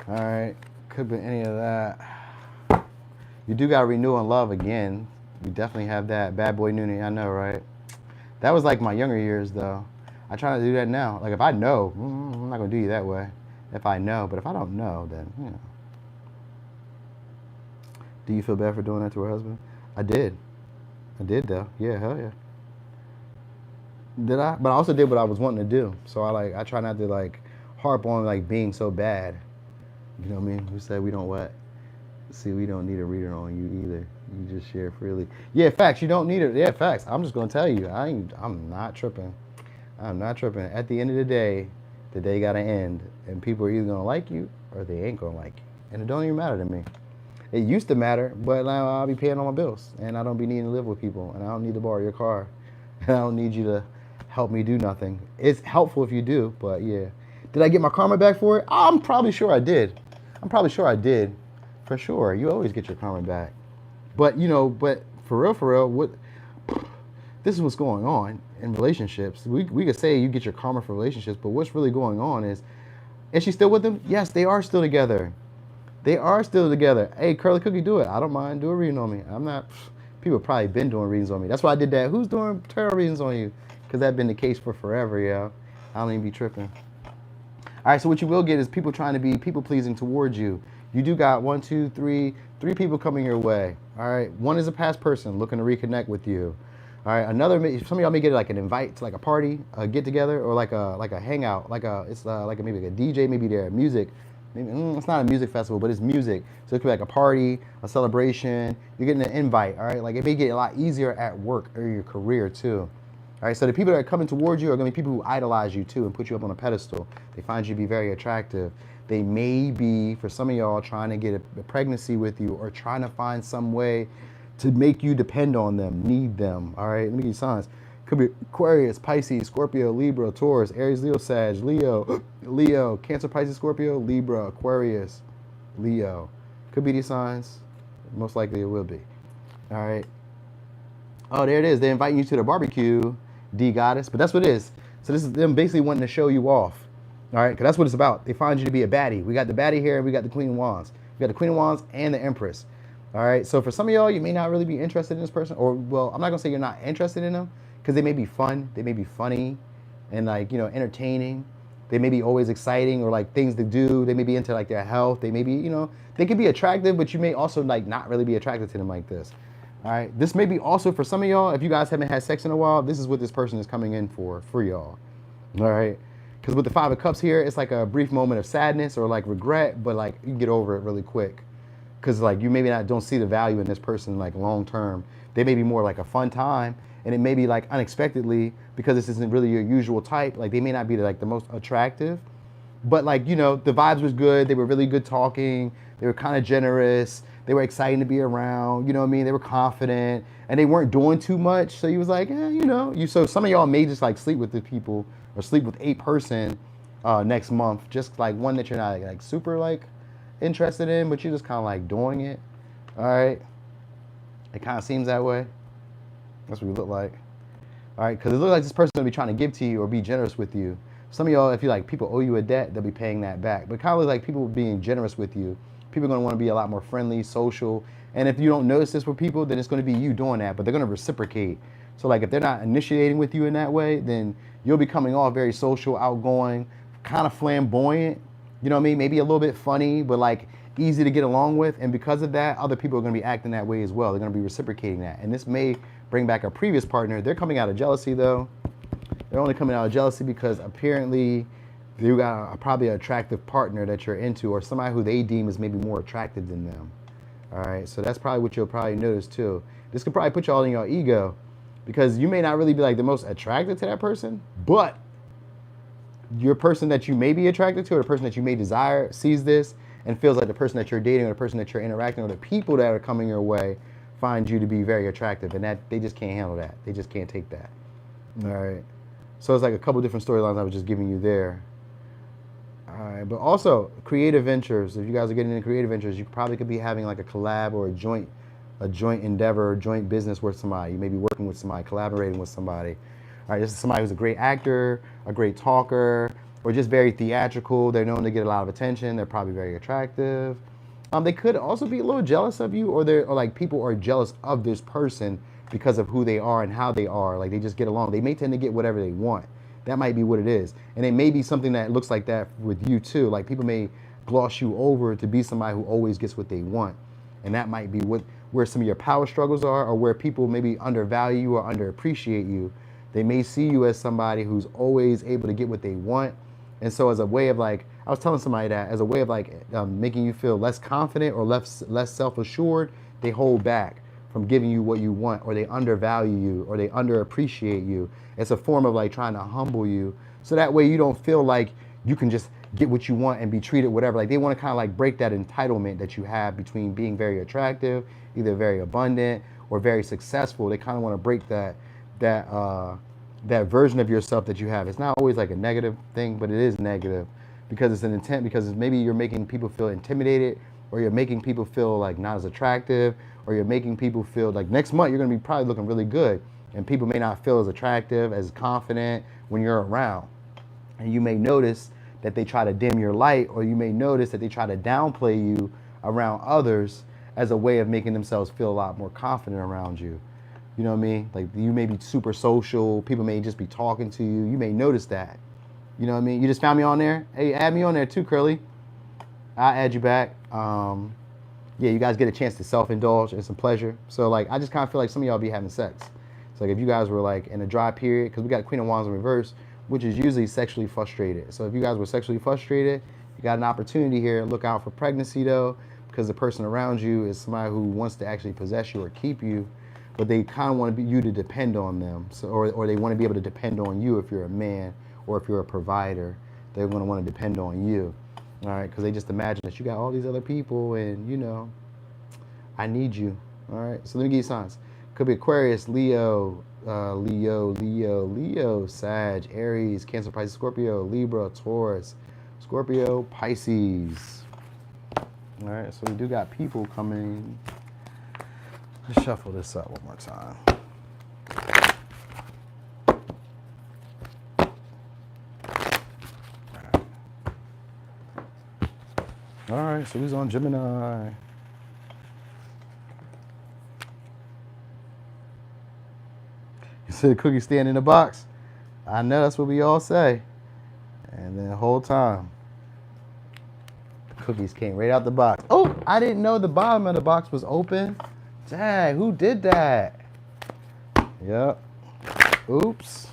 All right, could be any of that. You do got to renew in love again. You definitely have that. Bad boy Noonie, I know, right? That was like my younger years though. I try not to do that now. Like if I know, I'm not gonna do you that way. If I know, but if I don't know, then, you know. Do you feel bad for doing that to her husband? I did though. Yeah, hell yeah. Did I? But I also did what I was wanting to do. So I try not to like harp on like being so bad. You know what I mean? We said we don't what? See, we don't need a reader on you either. You just share freely. Yeah, facts. You don't need it. Yeah, facts. I'm just gonna tell you. I'm not tripping. I'm not tripping. At the end of the day gotta end, and people are either gonna like you or they ain't gonna like you, and it don't even matter to me. It used to matter, but now I'll be paying all my bills, and I don't be needing to live with people, and I don't need to borrow your car, and I don't need you to help me do nothing. It's helpful if you do, but yeah. Did I get my karma back for it? I'm probably sure I did. For sure. You always get your karma back. But, you know, for real, what? This is what's going on in relationships. We could say you get your karma for relationships, but what's really going on is she still with him? Yes, they are still together. Hey, Curly Cookie, do it. I don't mind. Do a reading on me. I'm not. People probably been doing readings on me. That's why I did that. Who's doing tarot readings on you? Because that's been the case for forever, yeah. I don't even be tripping. All right, so what you will get is people trying to be people-pleasing towards you. You do got 1, 2, 3 people coming your way. All right, one is a past person looking to reconnect with you. All right, some of y'all may get like an invite to like a party, a get together, or like a hangout, maybe like a DJ, maybe there, music. Maybe it's not a music festival, but it's music. So it could be like a party, a celebration. You're getting an invite. All right, like it may get a lot easier at work or your career too. All right, so the people that are coming towards you are going to be people who idolize you too and put you up on a pedestal. They find you to be very attractive. They may be, for some of y'all, trying to get a pregnancy with you or trying to find some way to make you depend on them, need them. All right, let me give you signs. Could be Aquarius, Pisces, Scorpio, Libra, Taurus, Aries, Leo, Sag, Leo, Leo, Cancer, Pisces, Scorpio, Libra, Aquarius, Leo. Could be these signs. Most likely it will be. All right. Oh, there it is. They're inviting you to the barbecue, D Goddess. But that's what it is. So this is them basically wanting to show you off. All right, because that's what it's about. They find you to be a baddie. We got the baddie here, and we got the Queen of Wands. We got the Queen of Wands and the Empress. All right, so for some of y'all, you may not really be interested in this person. Or, well, I'm not going to say you're not interested in them, because they may be fun. They may be funny and, like, you know, entertaining. They may be always exciting or, like, things to do. They may be into, like, their health. They may be, you know, they could be attractive, but you may also, like, not really be attracted to them like this. All right, this may be also for some of y'all, if you guys haven't had sex in a while, this is what this person is coming in for y'all. All right, because with the Five of Cups here, it's like a brief moment of sadness or like regret, but like you get over it really quick. Because like you maybe don't see the value in this person like long term. They may be more like a fun time, and it may be like unexpectedly, because this isn't really your usual type. Like they may not be like the most attractive, but like, you know, the vibes was good. They were really good talking. They were kind of generous. They were exciting to be around, you know what I mean? They were confident, and they weren't doing too much. So you was like, you know, so some of y'all may just like sleep with the people or sleep with a person next month, just like one that you're not like super like interested in, but you're just kind of like doing it. All right. It kind of seems that way. That's what we look like. All right. Because it looks like this person will be trying to give to you or be generous with you. Some of y'all, if you like people owe you a debt, they'll be paying that back. But it kind of looks like people being generous with you. People are going to want to be a lot more friendly, social. And if you don't notice this with people, then it's going to be you doing that. But they're going to reciprocate. So like if they're not initiating with you in that way, then you'll be coming off very social, outgoing, kind of flamboyant. You know what I mean? Maybe a little bit funny, but like easy to get along with. And because of that, other people are going to be acting that way as well. They're going to be reciprocating that. And this may bring back a previous partner. They're coming out of jealousy though. They're only coming out of jealousy because apparently you got probably an attractive partner that you're into, or somebody who they deem is maybe more attractive than them. All right, so that's probably what you'll probably notice too. This could probably put y'all in your ego, because you may not really be like the most attracted to that person, but your person that you may be attracted to, or the person that you may desire, sees this and feels like the person that you're dating or the person that you're interacting with, or the people that are coming your way, find you to be very attractive, and that they just can't handle that. They just can't take that. All right. So it's like a couple different storylines I was just giving you there. All right, but also creative ventures. If you guys are getting into creative ventures, you probably could be having like a collab or a joint endeavor, or joint business with somebody. You may be working with somebody, collaborating with somebody. All right, this is somebody who's a great actor, a great talker, or just very theatrical. They're known to get a lot of attention. They're probably very attractive. They could also be a little jealous of you, or like people are jealous of this person because of who they are and how they are. Like they just get along. They may tend to get whatever they want. That might be what it is. And it may be something that looks like that with you too. Like people may gloss you over to be somebody who always gets what they want. And that might be where some of your power struggles are, or where people maybe undervalue you or underappreciate you. They may see you as somebody who's always able to get what they want. And so as a way of like, I was telling somebody that as a way of like making you feel less confident or less self-assured, they hold back from giving you what you want, or they undervalue you, or they underappreciate you. It's a form of like trying to humble you, so that way you don't feel like you can just get what you want and be treated whatever. Like they want to kind of like break that entitlement that you have between being very attractive, either very abundant or very successful. They kind of want to break that version of yourself that you have. It's not always like a negative thing, but it is negative because it's an intent, because maybe you're making people feel intimidated, or you're making people feel like not as attractive, or you're making people feel like next month you're going to be probably looking really good, and people may not feel as attractive, as confident when you're around. And you may notice that they try to dim your light, or you may notice that they try to downplay you around others as a way of making themselves feel a lot more confident around you. You know what I mean? Like you may be super social, people may just be talking to you. You may notice that. You know what I mean? You just found me on there? Hey, add me on there too, Curly. I'll add you back. Yeah, you guys get a chance to self-indulge and some pleasure. So like, I just kind of feel like some of y'all be having sex. So like if you guys were like in a dry period, because we got Queen of Wands in reverse, which is usually sexually frustrated. So if you guys were sexually frustrated, you got an opportunity here. Look out for pregnancy though, because the person around you is somebody who wants to actually possess you or keep you, but they kind of want you to depend on them. So, or they want to be able to depend on you if you're a man, or if you're a provider, they're going to want to depend on you. All right, because they just imagine that you got all these other people and, you know, I need you. All right, so let me give you signs. Could be Aquarius, Leo, Leo, Sag, Aries, Cancer, Pisces, Scorpio, Libra, Taurus, Scorpio, Pisces. All right, so we do got people coming. Let's shuffle this up one more time. All right, so he's on Gemini. You see the cookie stand in the box? I know that's what we all say. And then the whole time, the cookies came right out the box. Oh, I didn't know the bottom of the box was open. Dang, who did that? Yep. Oops.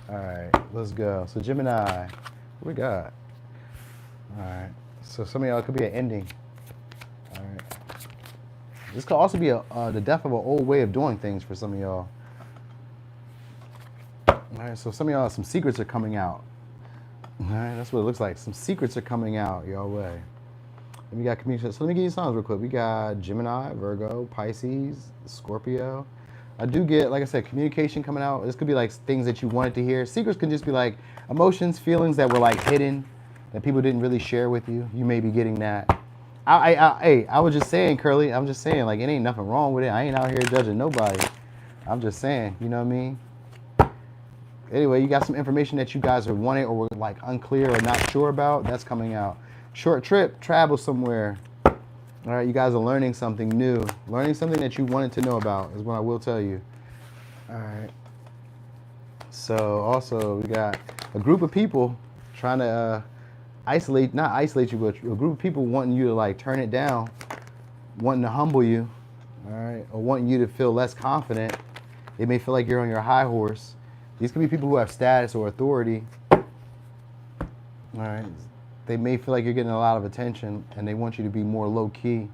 All right, let's go. So Gemini, what we got? All right. So some of y'all, it could be an ending. All right. This could also be the death of an old way of doing things for some of y'all. All right. So some of y'all, some secrets are coming out. All right. That's what it looks like. Some secrets are coming out your way. And we got communication. So let me give you signs real quick. We got Gemini, Virgo, Pisces, Scorpio. I do get, like I said, communication coming out. This could be like things that you wanted to hear. Secrets can just be like emotions, feelings that were like hidden, that people didn't really share with you. You may be getting that. I was just saying, Curly, I'm just saying, like, it ain't nothing wrong with it. I ain't out here judging nobody. I'm just saying, you know what I mean? Anyway, you got some information that you guys are wanting or were like unclear or not sure about. That's coming out. Short trip, travel somewhere. All right, you guys are learning something new. Learning something that you wanted to know about is what I will tell you. All right. So also we got a group of people trying to not isolate you, but a group of people wanting you to like turn it down, wanting to humble you, all right, or wanting you to feel less confident. They may feel like you're on your high horse. These could be people who have status or authority. All right, they may feel like you're getting a lot of attention and they want you to be more low key.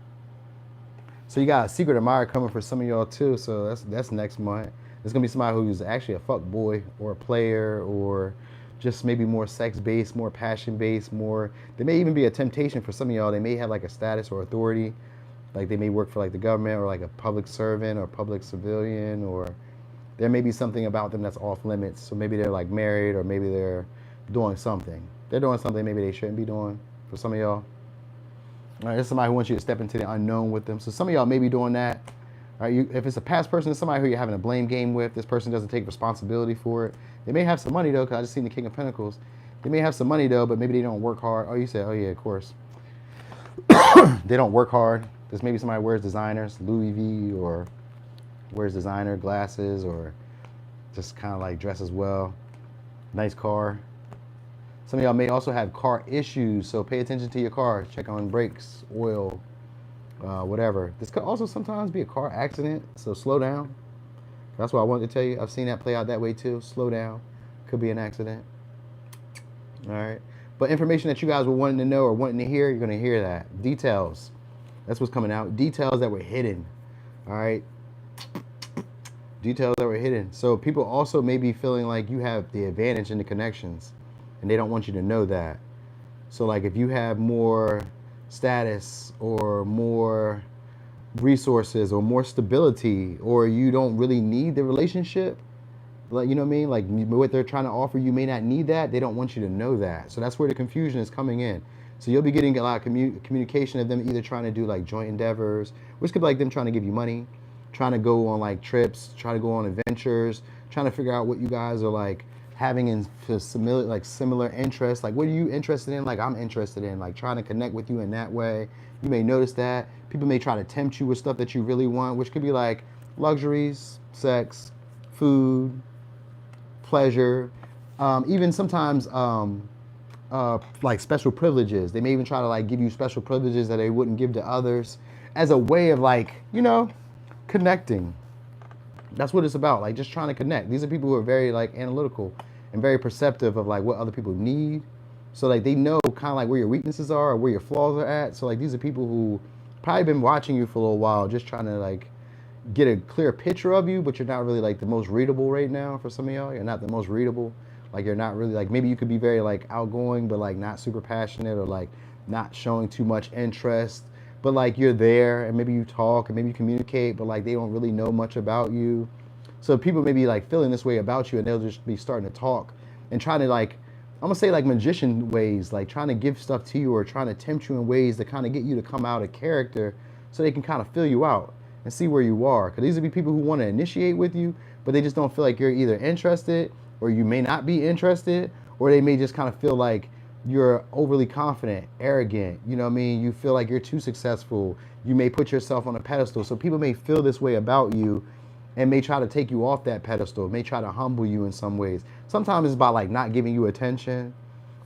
So you got a secret admirer coming for some of y'all too. So that's next month. There's gonna be somebody who's actually a fuck boy or a player or just maybe more sex-based, more passion-based, more. There may even be a temptation for some of y'all. They may have like a status or authority, like they may work for like the government or like a public servant or public civilian, or there may be something about them that's off limits. So maybe they're like married, or maybe they're doing something. They're doing something maybe they shouldn't be doing for some of y'all. All right, there's somebody who wants you to step into the unknown with them. So some of y'all may be doing that. All right, if it's a past person, it's somebody who you're having a blame game with. This person doesn't take responsibility for it. They may have some money though, because I just seen the King of Pentacles. They may have some money though, but maybe they don't work hard. Oh, you said, oh yeah, of course. They don't work hard. There's maybe somebody who wears designers, Louis V, or wears designer glasses, or just kind of like dresses well. Nice car. Some of y'all may also have car issues, so pay attention to your car. Check on brakes, oil, whatever. This could also sometimes be a car accident, so slow down. That's what I wanted to tell you. I've seen that play out that way too. Slow down. Could be an accident. All right. But information that you guys were wanting to know or wanting to hear, you're going to hear that. Details. That's what's coming out. Details that were hidden. All right. Details that were hidden. So people also may be feeling like you have the advantage in the connections, and they don't want you to know that. So like if you have more status or more resources or more stability, or you don't really need the relationship, like, you know what I mean? Like what they're trying to offer, you may not need that. They don't want you to know that. So that's where the confusion is coming in. So you'll be getting a lot of communication of them either trying to do like joint endeavors, which could be like them trying to give you money, trying to go on like trips, trying to go on adventures, trying to figure out what you guys are like having in similar interests. Like what are you interested in? Like I'm interested in, like trying to connect with you in that way. You may notice that. People may try to tempt you with stuff that you really want, which could be like luxuries, sex, food, pleasure, even sometimes like special privileges. They may even try to like give you special privileges that they wouldn't give to others as a way of like, you know, connecting. That's what it's about, like just trying to connect. These are people who are very like analytical and very perceptive of like what other people need. So like they know kind of like where your weaknesses are or where your flaws are at. So like these are people who probably been watching you for a little while, just trying to like get a clear picture of you, but you're not really like the most readable right now. For some of y'all, you're not the most readable. Like you're not really like, maybe you could be very like outgoing, but like not super passionate, or like not showing too much interest. but like you're there and maybe you talk and maybe you communicate, but like they don't really know much about you. So people may be like feeling this way about you, and they'll just be starting to talk and trying to like, I'm gonna say like magician ways, like trying to give stuff to you or trying to tempt you in ways to kind of get you to come out of character so they can kind of fill you out and see where you are. Because these would be people who want to initiate with you, but they just don't feel like you're either interested, or you may not be interested, or they may just kind of feel like you're overly confident, arrogant, you know what I mean? You feel like you're too successful. You may put yourself on a pedestal. So people may feel this way about you and may try to take you off that pedestal, may try to humble you in some ways. Sometimes it's by like not giving you attention.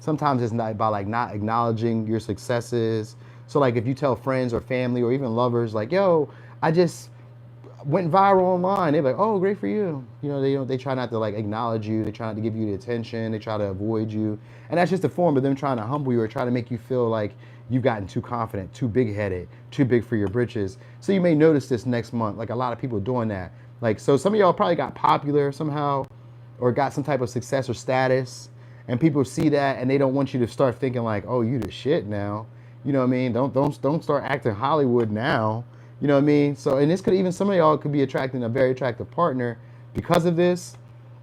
Sometimes it's not by like not acknowledging your successes. So like if you tell friends or family or even lovers like, yo, I just went viral online, they're like, oh, great for you. You know, they try not to like acknowledge you. They try not to give you the attention. They try to avoid you. And that's just a form of them trying to humble you or try to make you feel like you've gotten too confident, too big-headed, too big for your britches. So you may notice this next month, like a lot of people doing that. Like, so some of y'all probably got popular somehow or got some type of success or status, and people see that and they don't want you to start thinking like, oh, you the shit now. You know what I mean? Don't start acting Hollywood now. You know what I mean? So, and this could even, some of y'all could be attracting a very attractive partner because of this.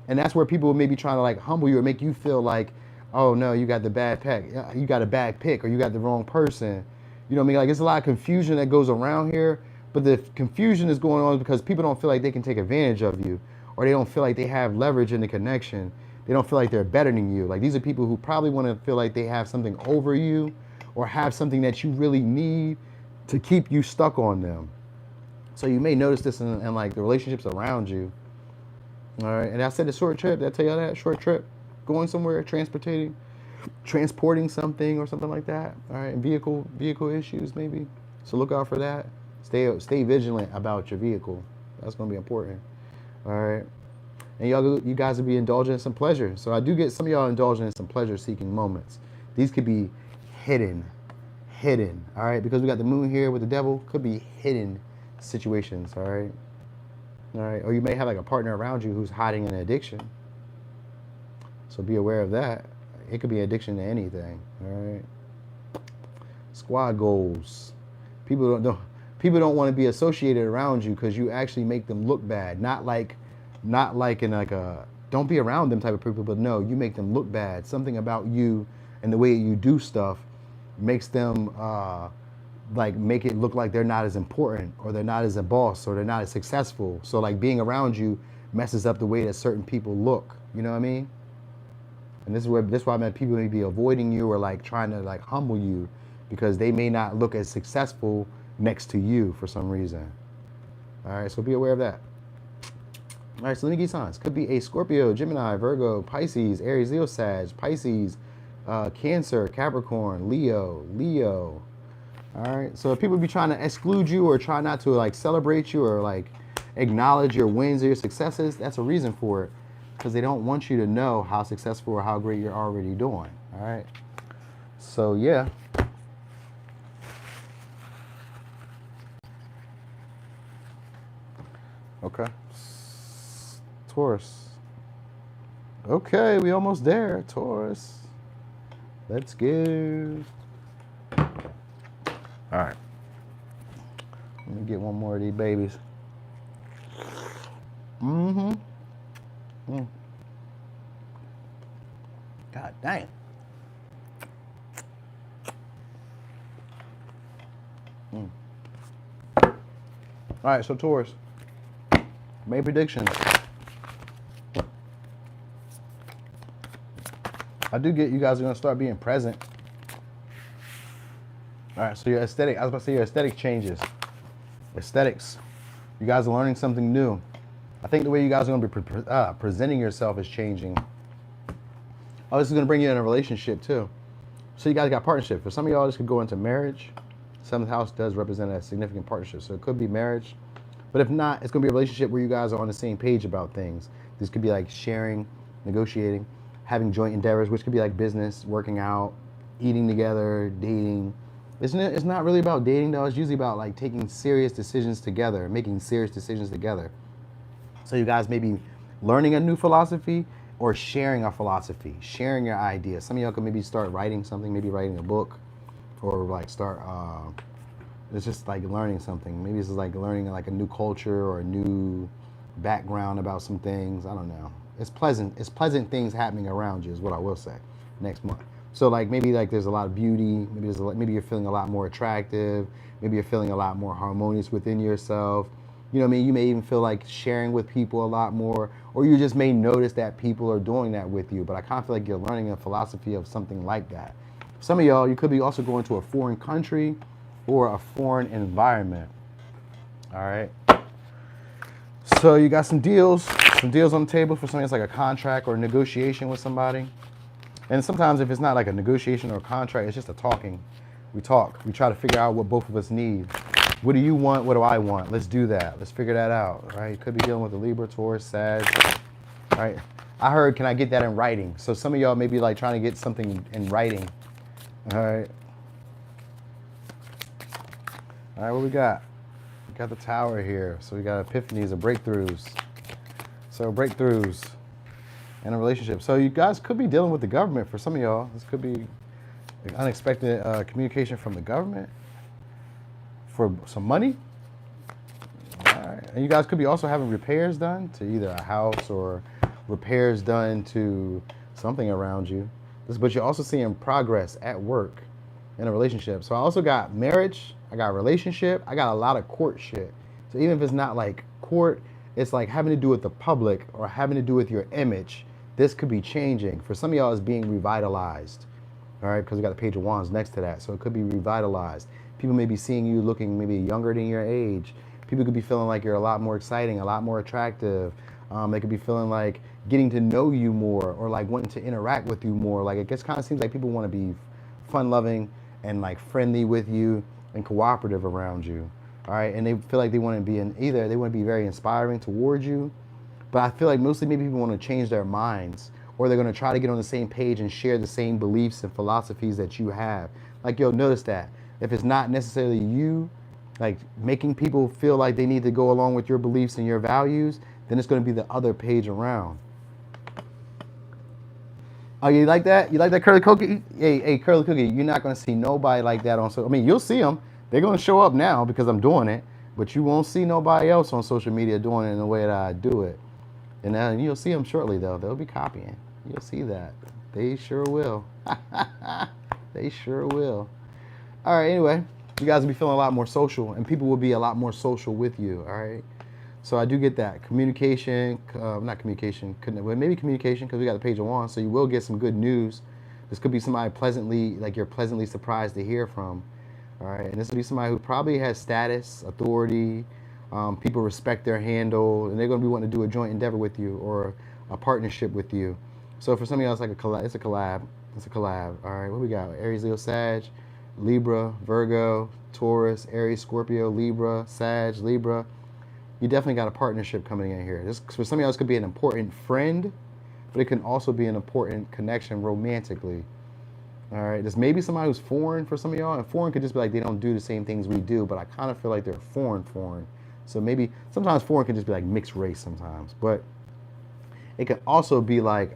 And that's where people may be trying to like humble you or make you feel like, oh no, you got the bad pick. You got a bad pick, or you got the wrong person. You know what I mean? Like, it's a lot of confusion that goes around here, but the confusion is going on because people don't feel like they can take advantage of you, or they don't feel like they have leverage in the connection. They don't feel like they're better than you. Like, these are people who probably want to feel like they have something over you or have something that you really need to keep you stuck on them. So you may notice this in like the relationships around you. All right, and I said a short trip. Did I tell y'all that? Short trip, going somewhere, transporting something or something like that. All right, and vehicle issues maybe. So look out for that. Stay vigilant about your vehicle. That's gonna be important. All right, and you guys will be indulging in some pleasure. So I do get some of y'all indulging in some pleasure-seeking moments. These could be hidden. All right, because we got the moon here with the devil. Could be hidden situations. All right. Or you may have like a partner around you who's hiding an addiction. So be aware of that. It could be addiction to anything. All right. Squad goals. People don't want to be associated around you because you actually make them look bad. Not like in like a don't be around them type of people, but no, you make them look bad. Something about you and the way you do stuff makes them like make it look like they're not as important, or they're not as a boss, or they're not as successful. So like being around you messes up the way that certain people look. You know what I mean? And this is why I meant people may be avoiding you or like trying to like humble you because they may not look as successful next to you for some reason. All right, so be aware of that. All right, so let me give you signs. Could be a Scorpio, Gemini, Virgo, Pisces, Aries, Leo, Sag, Pisces, Cancer, Capricorn, Leo. All right, so if people be trying to exclude you or try not to like celebrate you or like acknowledge your wins or your successes, that's a reason for it, because they don't want you to know how successful or how great you're already doing. All right, so yeah. Okay, Taurus. Okay, we almost there, Taurus. Let's go. All right. Let me get one more of these babies. God damn. All right, so Taurus. May predictions. I do get you guys are going to start being present. All right, so your aesthetic, I was about to say your aesthetic changes. Aesthetics. You guys are learning something new. I think the way you guys are going to be presenting yourself is changing. Oh, this is going to bring you in a relationship too. So you guys got partnership. For some of y'all, this could go into marriage. Seventh house does represent a significant partnership. So it could be marriage. But if not, it's going to be a relationship where you guys are on the same page about things. This could be like sharing, negotiating, having joint endeavors, which could be like business, working out, eating together, dating. It's not really about dating though. It's usually about like taking serious decisions together, making serious decisions together. So you guys may be learning a new philosophy or sharing a philosophy, sharing your ideas. Some of y'all could maybe start writing something, maybe writing a book, or like start It's just like learning something. Maybe it's just like learning like a new culture or a new background about some things. I don't know. It's pleasant. It's pleasant things happening around you is what I will say next month. So like maybe like there's a lot of beauty. Maybe maybe you're feeling a lot more attractive. Maybe you're feeling a lot more harmonious within yourself. You know what I mean? You may even feel like sharing with people a lot more, or you just may notice that people are doing that with you. But I kind of feel like you're learning a philosophy of something like that. Some of y'all, you could be also going to a foreign country or a foreign environment. All right. So you got some deals on the table for something that's like a contract or a negotiation with somebody. And sometimes if it's not like a negotiation or a contract, it's just a talking. We talk. We try to figure out what both of us need. What do you want? What do I want? Let's do that. Let's figure that out. Right? You could be dealing with a Libra, Taurus, Sag. Right? I heard, can I get that in writing? So some of y'all may be like trying to get something in writing. All right. All right, what we got? We got the Tower here. So we got epiphanies or breakthroughs. So breakthroughs in a relationship. So you guys could be dealing with the government for some of y'all. This could be unexpected communication from the government for some money. All right. And you guys could be also having repairs done to either a house or repairs done to something around you. But you're also seeing progress at work in a relationship. So I also got marriage, I got relationship, I got a lot of court shit. So even if it's not like court, it's like having to do with the public or having to do with your image. This could be changing. For some of y'all, it's being revitalized. All right, because we got the Page of Wands next to that. So it could be revitalized. People may be seeing you looking maybe younger than your age. People could be feeling like you're a lot more exciting, a lot more attractive. They could be feeling like getting to know you more or like wanting to interact with you more. Like it just kind of seems like people want to be fun-loving and like friendly with you and cooperative around you. All right, and they feel like they want to be they want to be very inspiring towards you. But I feel like mostly maybe people want to change their minds, or they're going to try to get on the same page and share the same beliefs and philosophies that you have. Like, you'll notice that if it's not necessarily you, like making people feel like they need to go along with your beliefs and your values, then it's going to be the other page around. Oh, you like that? You like that curly cookie? Hey, curly cookie, you're not going to see nobody like that on social. I mean, you'll see them. They're going to show up now because I'm doing it, but you won't see nobody else on social media doing it in the way that I do it. And then you'll see them shortly, though. They'll be copying. You'll see that. They sure will. They sure will. All right, anyway, you guys will be feeling a lot more social, and people will be a lot more social with you, all right? So I do get that. Communication, not communication, maybe communication, because we got the Page of Wands, so you will get some good news. This could be somebody pleasantly, like you're pleasantly surprised to hear from, all right? And this will be somebody who probably has status, authority, people respect their handle, and they're going to be wanting to do a joint endeavor with you or a partnership with you. So for some of y'all, it's like a collab. It's a collab. It's a collab. All right, what we got? Aries, Leo, Sag, Libra, Virgo, Taurus, Aries, Scorpio, Libra, Sag, Libra. You definitely got a partnership coming in here. This, for some of y'all, this could be an important friend, but it can also be an important connection romantically. All right, this may be somebody who's foreign for some of y'all, and foreign could just be like they don't do the same things we do, but I kind of feel like they're foreign. So maybe sometimes foreign can just be like mixed race sometimes, but it can also be like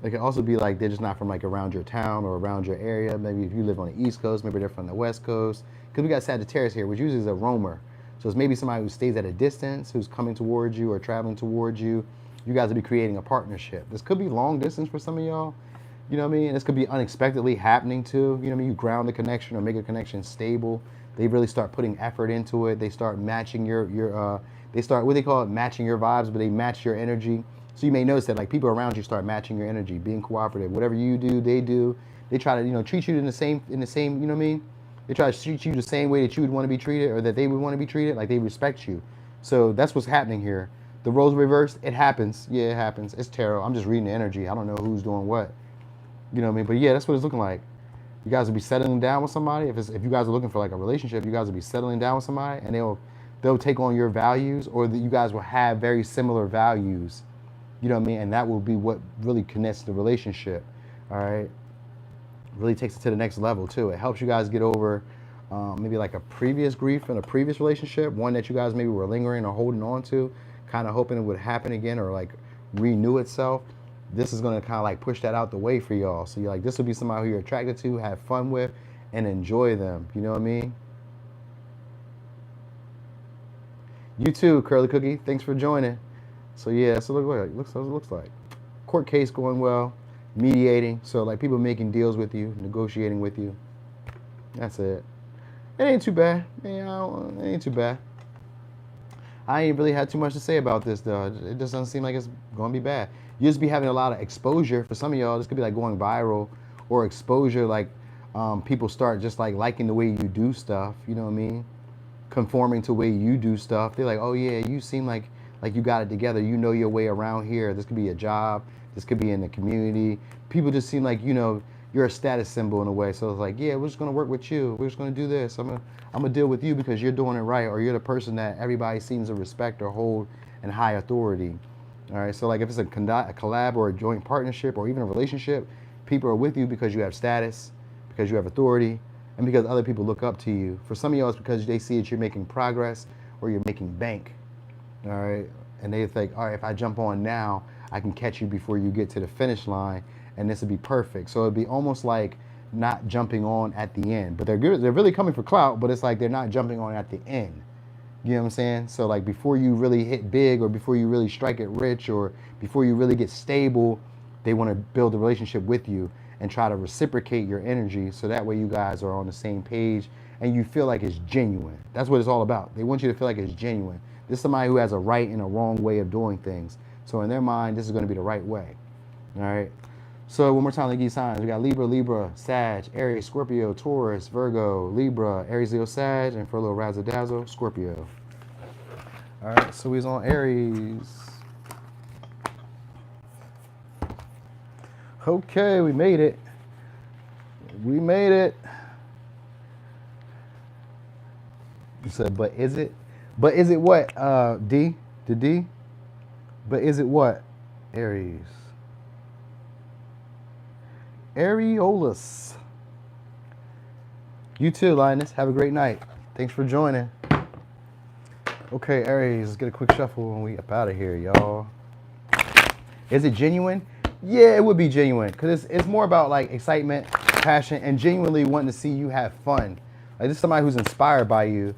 they're just not from like around your town or around your area. Maybe if you live on the East Coast, maybe they're from the West Coast. Because we got Sagittarius here, which usually is a roamer. So it's maybe somebody who stays at a distance, who's coming towards you or traveling towards you. You guys will be creating a partnership. This could be long distance for some of y'all. You know what I mean? This could be unexpectedly happening too. You know what I mean? You ground the connection or make a connection stable. They really start putting effort into it. They start matching they start, what they call it, matching your vibes, but they match your energy. So you may notice that like people around you start matching your energy, being cooperative. Whatever you do, they do. They try to, treat you in the same, you know what I mean? They try to treat you the same way that you would want to be treated or that they would want to be treated, like they respect you. So that's what's happening here. The roles reversed, it happens. Yeah, it happens. It's tarot. I'm just reading the energy. I don't know who's doing what. You know what I mean? But yeah, that's what it's looking like. You guys will be settling down with somebody. If you guys are looking for like a relationship, you guys will be settling down with somebody, and they'll take on your values, or that you guys will have very similar values. You know what I mean? And that will be what really connects the relationship. All right. Really takes it to the next level too. It helps you guys get over maybe like a previous grief in a previous relationship, one that you guys maybe were lingering or holding on to, kind of hoping it would happen again or like renew itself. This is going to kind of like push that out the way for y'all. So you're like, this will be somebody who you're attracted to, have fun with, and enjoy them. You know what I mean? You too, Curly Cookie. Thanks for joining. So yeah, so look what it looks like. Court case going well, mediating. So like people making deals with you, negotiating with you. That's it. It ain't too bad. It ain't too bad. I ain't really had too much to say about this though. It just doesn't seem like it's gonna be bad. You just be having a lot of exposure. For some of y'all, this could be like going viral or exposure. Like people start just like liking the way you do stuff. You know what I mean? Conforming to the way you do stuff. They're like, oh yeah, you seem like you got it together. You know your way around here. This could be a job. This could be in the community. People just seem like, you know, you're a status symbol in a way. So it's like, yeah, we're just gonna work with you. We're just gonna do this. I'm gonna deal with you because you're doing it right, or you're the person that everybody seems to respect or hold in high authority. All right. So like if it's a collab or a joint partnership or even a relationship, people are with you because you have status, because you have authority, and because other people look up to you. For some of y'all, it's because they see that you're making progress or you're making bank. All right. And they think, all right, if I jump on now, I can catch you before you get to the finish line, and this would be perfect. So it'd be almost like not jumping on at the end, but they're good. They're really coming for clout, but it's like they're not jumping on at the end. You know what I'm saying? So like before you really hit big, or before you really strike it rich, or before you really get stable, they want to build a relationship with you and try to reciprocate your energy, so that way you guys are on the same page and you feel like it's genuine. That's what it's all about. They want you to feel like it's genuine. This is somebody who has a right and a wrong way of doing things. So in their mind, this is going to be the right way. All right. So one more time, the key signs. We got Libra, Sag, Aries, Scorpio, Taurus, Virgo, Libra, Aries, Leo, Sag, and for a little razzle dazzle, Scorpio. All right. So he's on Aries. Okay, we made it. We made it. You said, but is it? But is it what? D? The D? But is it what? Aries. Areolus. You too, Linus. Have a great night. Thanks for joining. Okay, Aries, let's get a quick shuffle and we up out of here, y'all. Is it genuine? Yeah, it would be genuine, because it's more about like excitement, passion, and genuinely wanting to see you have fun. Like this is somebody who's inspired by you.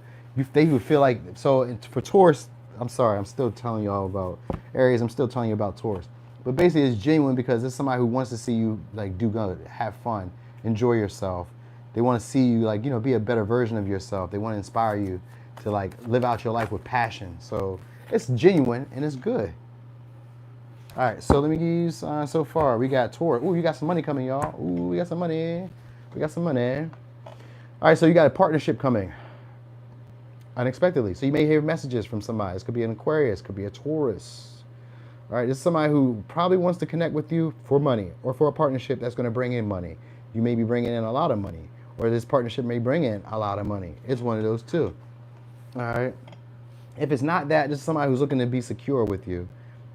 They would feel like, so for Taurus, I'm sorry, I'm still telling y'all about Aries, I'm still telling you about Taurus. But basically it's genuine because it's somebody who wants to see you like do good, have fun, enjoy yourself. They want to see you like, you know, be a better version of yourself. They want to inspire you to like live out your life with passion. So it's genuine and it's good. All right, so let me give you so far. We got Taurus. Ooh, you got some money coming, y'all. Ooh, we got some money. We got some money. All right, so you got a partnership coming unexpectedly. So you may hear messages from somebody. This could be an Aquarius, could be a Taurus. All right, this is somebody who probably wants to connect with you for money or for a partnership that's going to bring in money. You may be bringing in a lot of money, or this partnership may bring in a lot of money. It's one of those two. All right. If it's not that, this is somebody who's looking to be secure with you.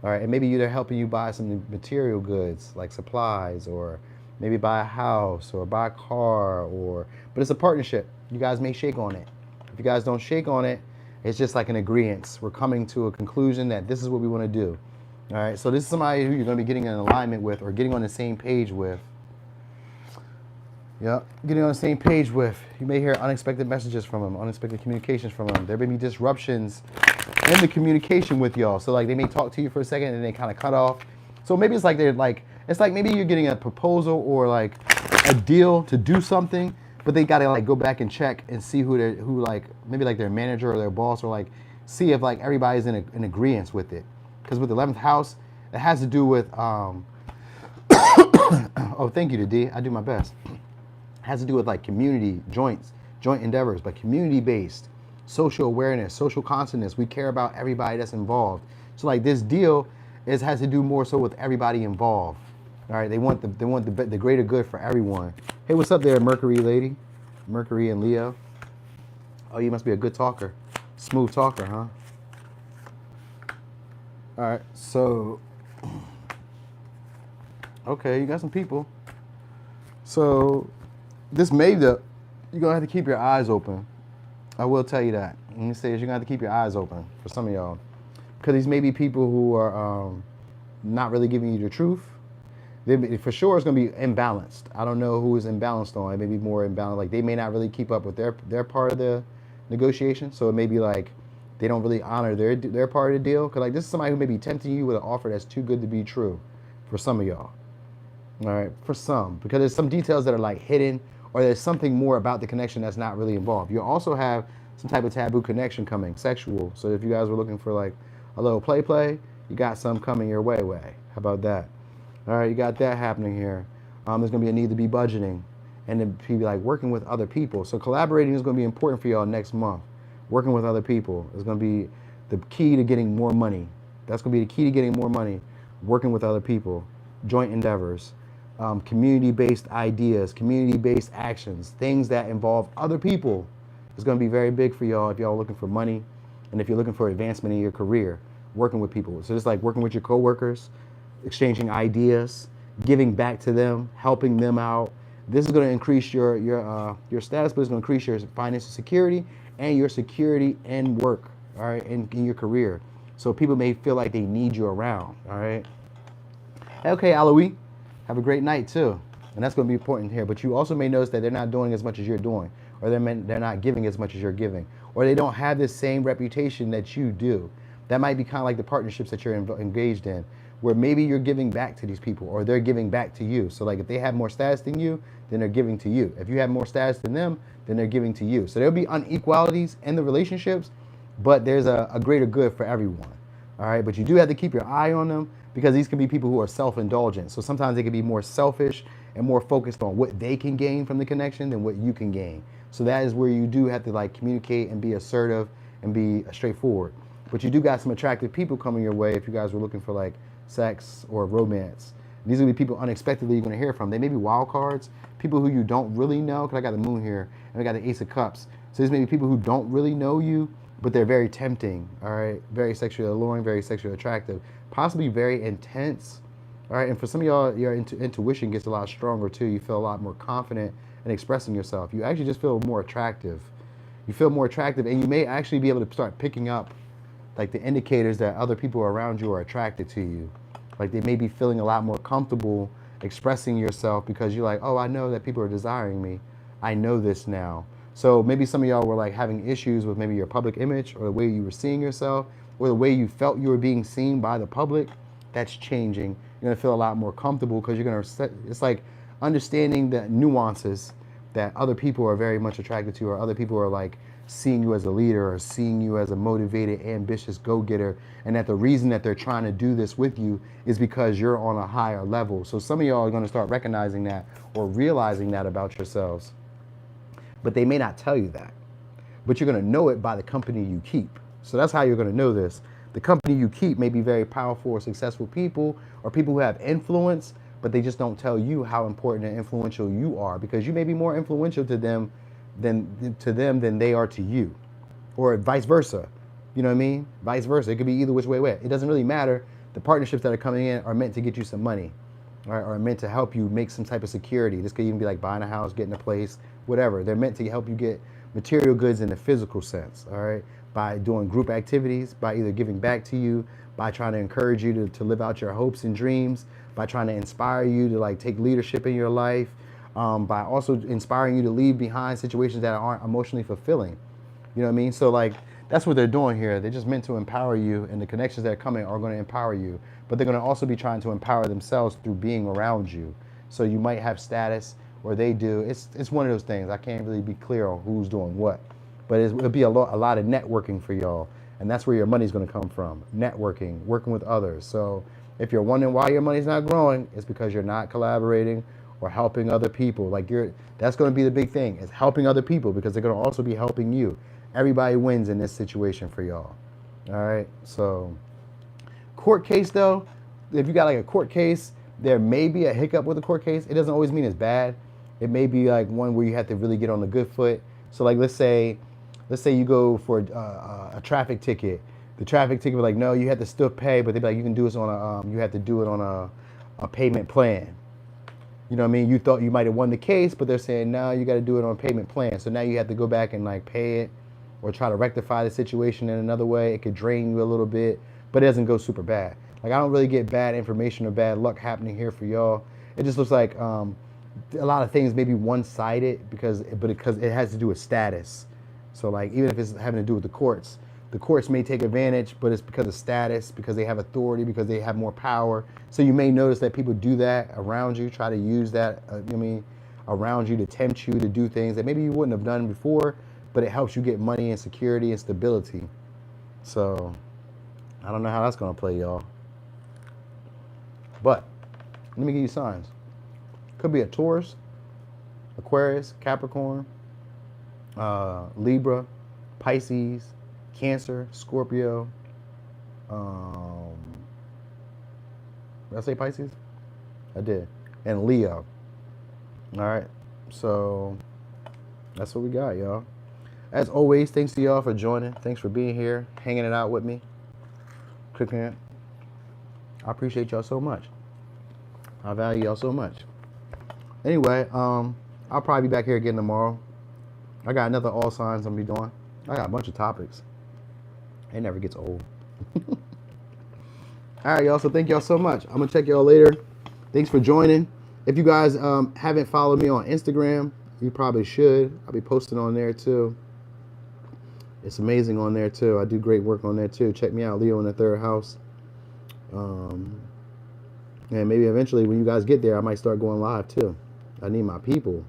All right, and maybe they're helping you buy some material goods like supplies, or maybe buy a house or buy a car, but it's a partnership. You guys may shake on it. If you guys don't shake on it, it's just like an agreement. We're coming to a conclusion that this is what we want to do. All right, so this is somebody who you're going to be getting in alignment with or getting on the same page with. Yep, getting on the same page with. You may hear unexpected messages from them, unexpected communications from them. There may be disruptions in the communication with y'all. So like they may talk to you for a second and they kind of cut off. So maybe it's like it's like maybe you're getting a proposal or like a deal to do something, but they gotta like go back and check and see who like maybe like their manager or their boss, or like see if like everybody's in agreement with it. Because with the 11th house, it has to do with oh, thank you to D. I do my best. It has to do with like community joint endeavors, but community based. Social awareness, social consciousness. We care about everybody that's involved. So like this deal has to do more so with everybody involved. All right, they want the greater good for everyone. Hey, what's up there, Mercury lady? Mercury and Leo. Oh, you must be a good talker, smooth talker, huh? All right, so okay, you got some people. So this you're gonna have to keep your eyes open. I will tell you that. Let me say is you're gonna have to keep your eyes open for some of y'all, because these may be people who are not really giving you the truth. For sure it's going to be imbalanced. I don't know who is imbalanced on. It may be more imbalanced. Like they may not really keep up with their part of the negotiation. So it may be like they don't really honor their part of the deal. Because like this is somebody who may be tempting you with an offer that's too good to be true for some of y'all. All right, for some. Because there's some details that are like hidden, or there's something more about the connection that's not really involved. You'll also have some type of taboo connection coming, sexual. So if you guys were looking for like a little play, you got some coming your way. How about that? All right, you got that happening here. There's going to be a need to be budgeting and to be like working with other people. So collaborating is going to be important for y'all next month. Working with other people is going to be the key to getting more money. That's going to be the key to getting more money. Working with other people, joint endeavors, community-based ideas, community-based actions, things that involve other people is going to be very big for y'all if y'all are looking for money and if you're looking for advancement in your career, working with people. So it's like working with your coworkers, exchanging ideas, giving back to them, helping them out. This is going to increase your status, but it's going to increase your financial security and your security and work, all right, in your career. So people may feel like they need you around, all right? Okay, Aloe, have a great night too. And that's going to be important here. But you also may notice that they're not doing as much as you're doing, or they're not giving as much as you're giving, or they don't have the same reputation that you do. That might be kind of like the partnerships that you're engaged in, where maybe you're giving back to these people or they're giving back to you. So like if they have more status than you, then they're giving to you. If you have more status than them, then they're giving to you. So there'll be inequalities in the relationships, but there's a greater good for everyone. All right, but you do have to keep your eye on them because these can be people who are self-indulgent. So sometimes they can be more selfish and more focused on what they can gain from the connection than what you can gain. So that is where you do have to like communicate and be assertive and be straightforward. But you do got some attractive people coming your way if you guys were looking for like sex or romance. These are going to be people unexpectedly you're going to hear from. They may be wild cards, people who you don't really know, because I got the moon here and I got the Ace of Cups. So these may be people who don't really know you, but they're very tempting, all right? Very sexually alluring, very sexually attractive, possibly very intense, all right? And for some of y'all, your intuition gets a lot stronger too. You feel a lot more confident in expressing yourself. You actually just feel more attractive. You feel more attractive, and you may actually be able to start picking up like the indicators that other people around you are attracted to you. Like they may be feeling a lot more comfortable expressing yourself because you're like, oh, I know that people are desiring me. I know this now. So maybe some of y'all were like having issues with maybe your public image or the way you were seeing yourself or the way you felt you were being seen by the public. That's changing. You're gonna feel a lot more comfortable because you're gonna, it's like understanding the nuances that other people are very much attracted to, or other people are like seeing you as a leader or seeing you as a motivated, ambitious go-getter, and that the reason that they're trying to do this with you is because you're on a higher level. So some of y'all are going to start recognizing that or realizing that about yourselves, but they may not tell you that. But you're going to know it by the company you keep. So that's how you're going to know this. The company you keep may be very powerful or successful people, or people who have influence, but they just don't tell you how important and influential you are, because you may be more influential to them than they are to you, or vice versa. You know what I mean? Vice versa. It could be either which way. It doesn't really matter. The partnerships that are coming in are meant to get you some money, right? Or are meant to help you make some type of security. This could even be like buying a house, getting a place, whatever. They're meant to help you get material goods in the physical sense, all right? By doing group activities, by either giving back to you, by trying to encourage you to live out your hopes and dreams, by trying to inspire you to like take leadership in your life, by also inspiring you to leave behind situations that aren't emotionally fulfilling. You know what I mean? So like, that's what they're doing here. They're just meant to empower you, and the connections that are coming are going to empower you, but they're going to also be trying to empower themselves through being around you. So you might have status, or they do. It's one of those things. I can't really be clear on who's doing what, but it'll be a lot of networking for y'all, and that's where your money's going to come from. Networking, working with others. So if you're wondering why your money's not growing, it's because you're not collaborating or helping other people. Like that's going to be the big thing, is helping other people, because they're going to also be helping you. Everybody wins in this situation for y'all. All right. So court case though, if you got like a court case, there may be a hiccup with a court case. It doesn't always mean it's bad. It may be like one where you have to really get on the good foot. So like, let's say you go for a traffic ticket. The traffic ticket was like, no, you have to still pay, but they'd be like, you can do this on you have to do it on a payment plan. You know what I mean? You thought you might have won the case, but they're saying, no, you got to do it on a payment plan. So now you have to go back and like pay it, or try to rectify the situation in another way. It could drain you a little bit, but it doesn't go super bad. Like, I don't really get bad information or bad luck happening here for y'all. It just looks like a lot of things may be one-sided because it has to do with status. So, like, even if it's having to do with the courts may take advantage, but it's because of status, because they have authority, because they have more power. So you may notice that people do that around you, try to use that, around you to tempt you to do things that maybe you wouldn't have done before, but it helps you get money and security and stability. So I don't know how that's going to play, y'all. But let me give you signs. Could be a Taurus, Aquarius, Capricorn, Libra, Pisces, Cancer, Scorpio. Did I say Pisces? I did. And Leo. All right. So that's what we got, y'all. As always, thanks to y'all for joining. Thanks for being here, hanging it out with me. Clicking it. I appreciate y'all so much. I value y'all so much. Anyway, I'll probably be back here again tomorrow. I got another all signs I'm gonna be doing. I got a bunch of topics. It never gets old. All right, y'all. So thank y'all so much. I'm gonna check y'all later. Thanks for joining. If you guys haven't followed me on Instagram, you probably should. I'll be posting on there too. It's amazing on there too. I do great work on there too. Check me out, Leo in the third house. And maybe eventually when you guys get there, I might start going live too. I need my people.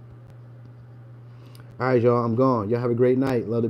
All right, y'all. I'm gone. Y'all have a great night. Love the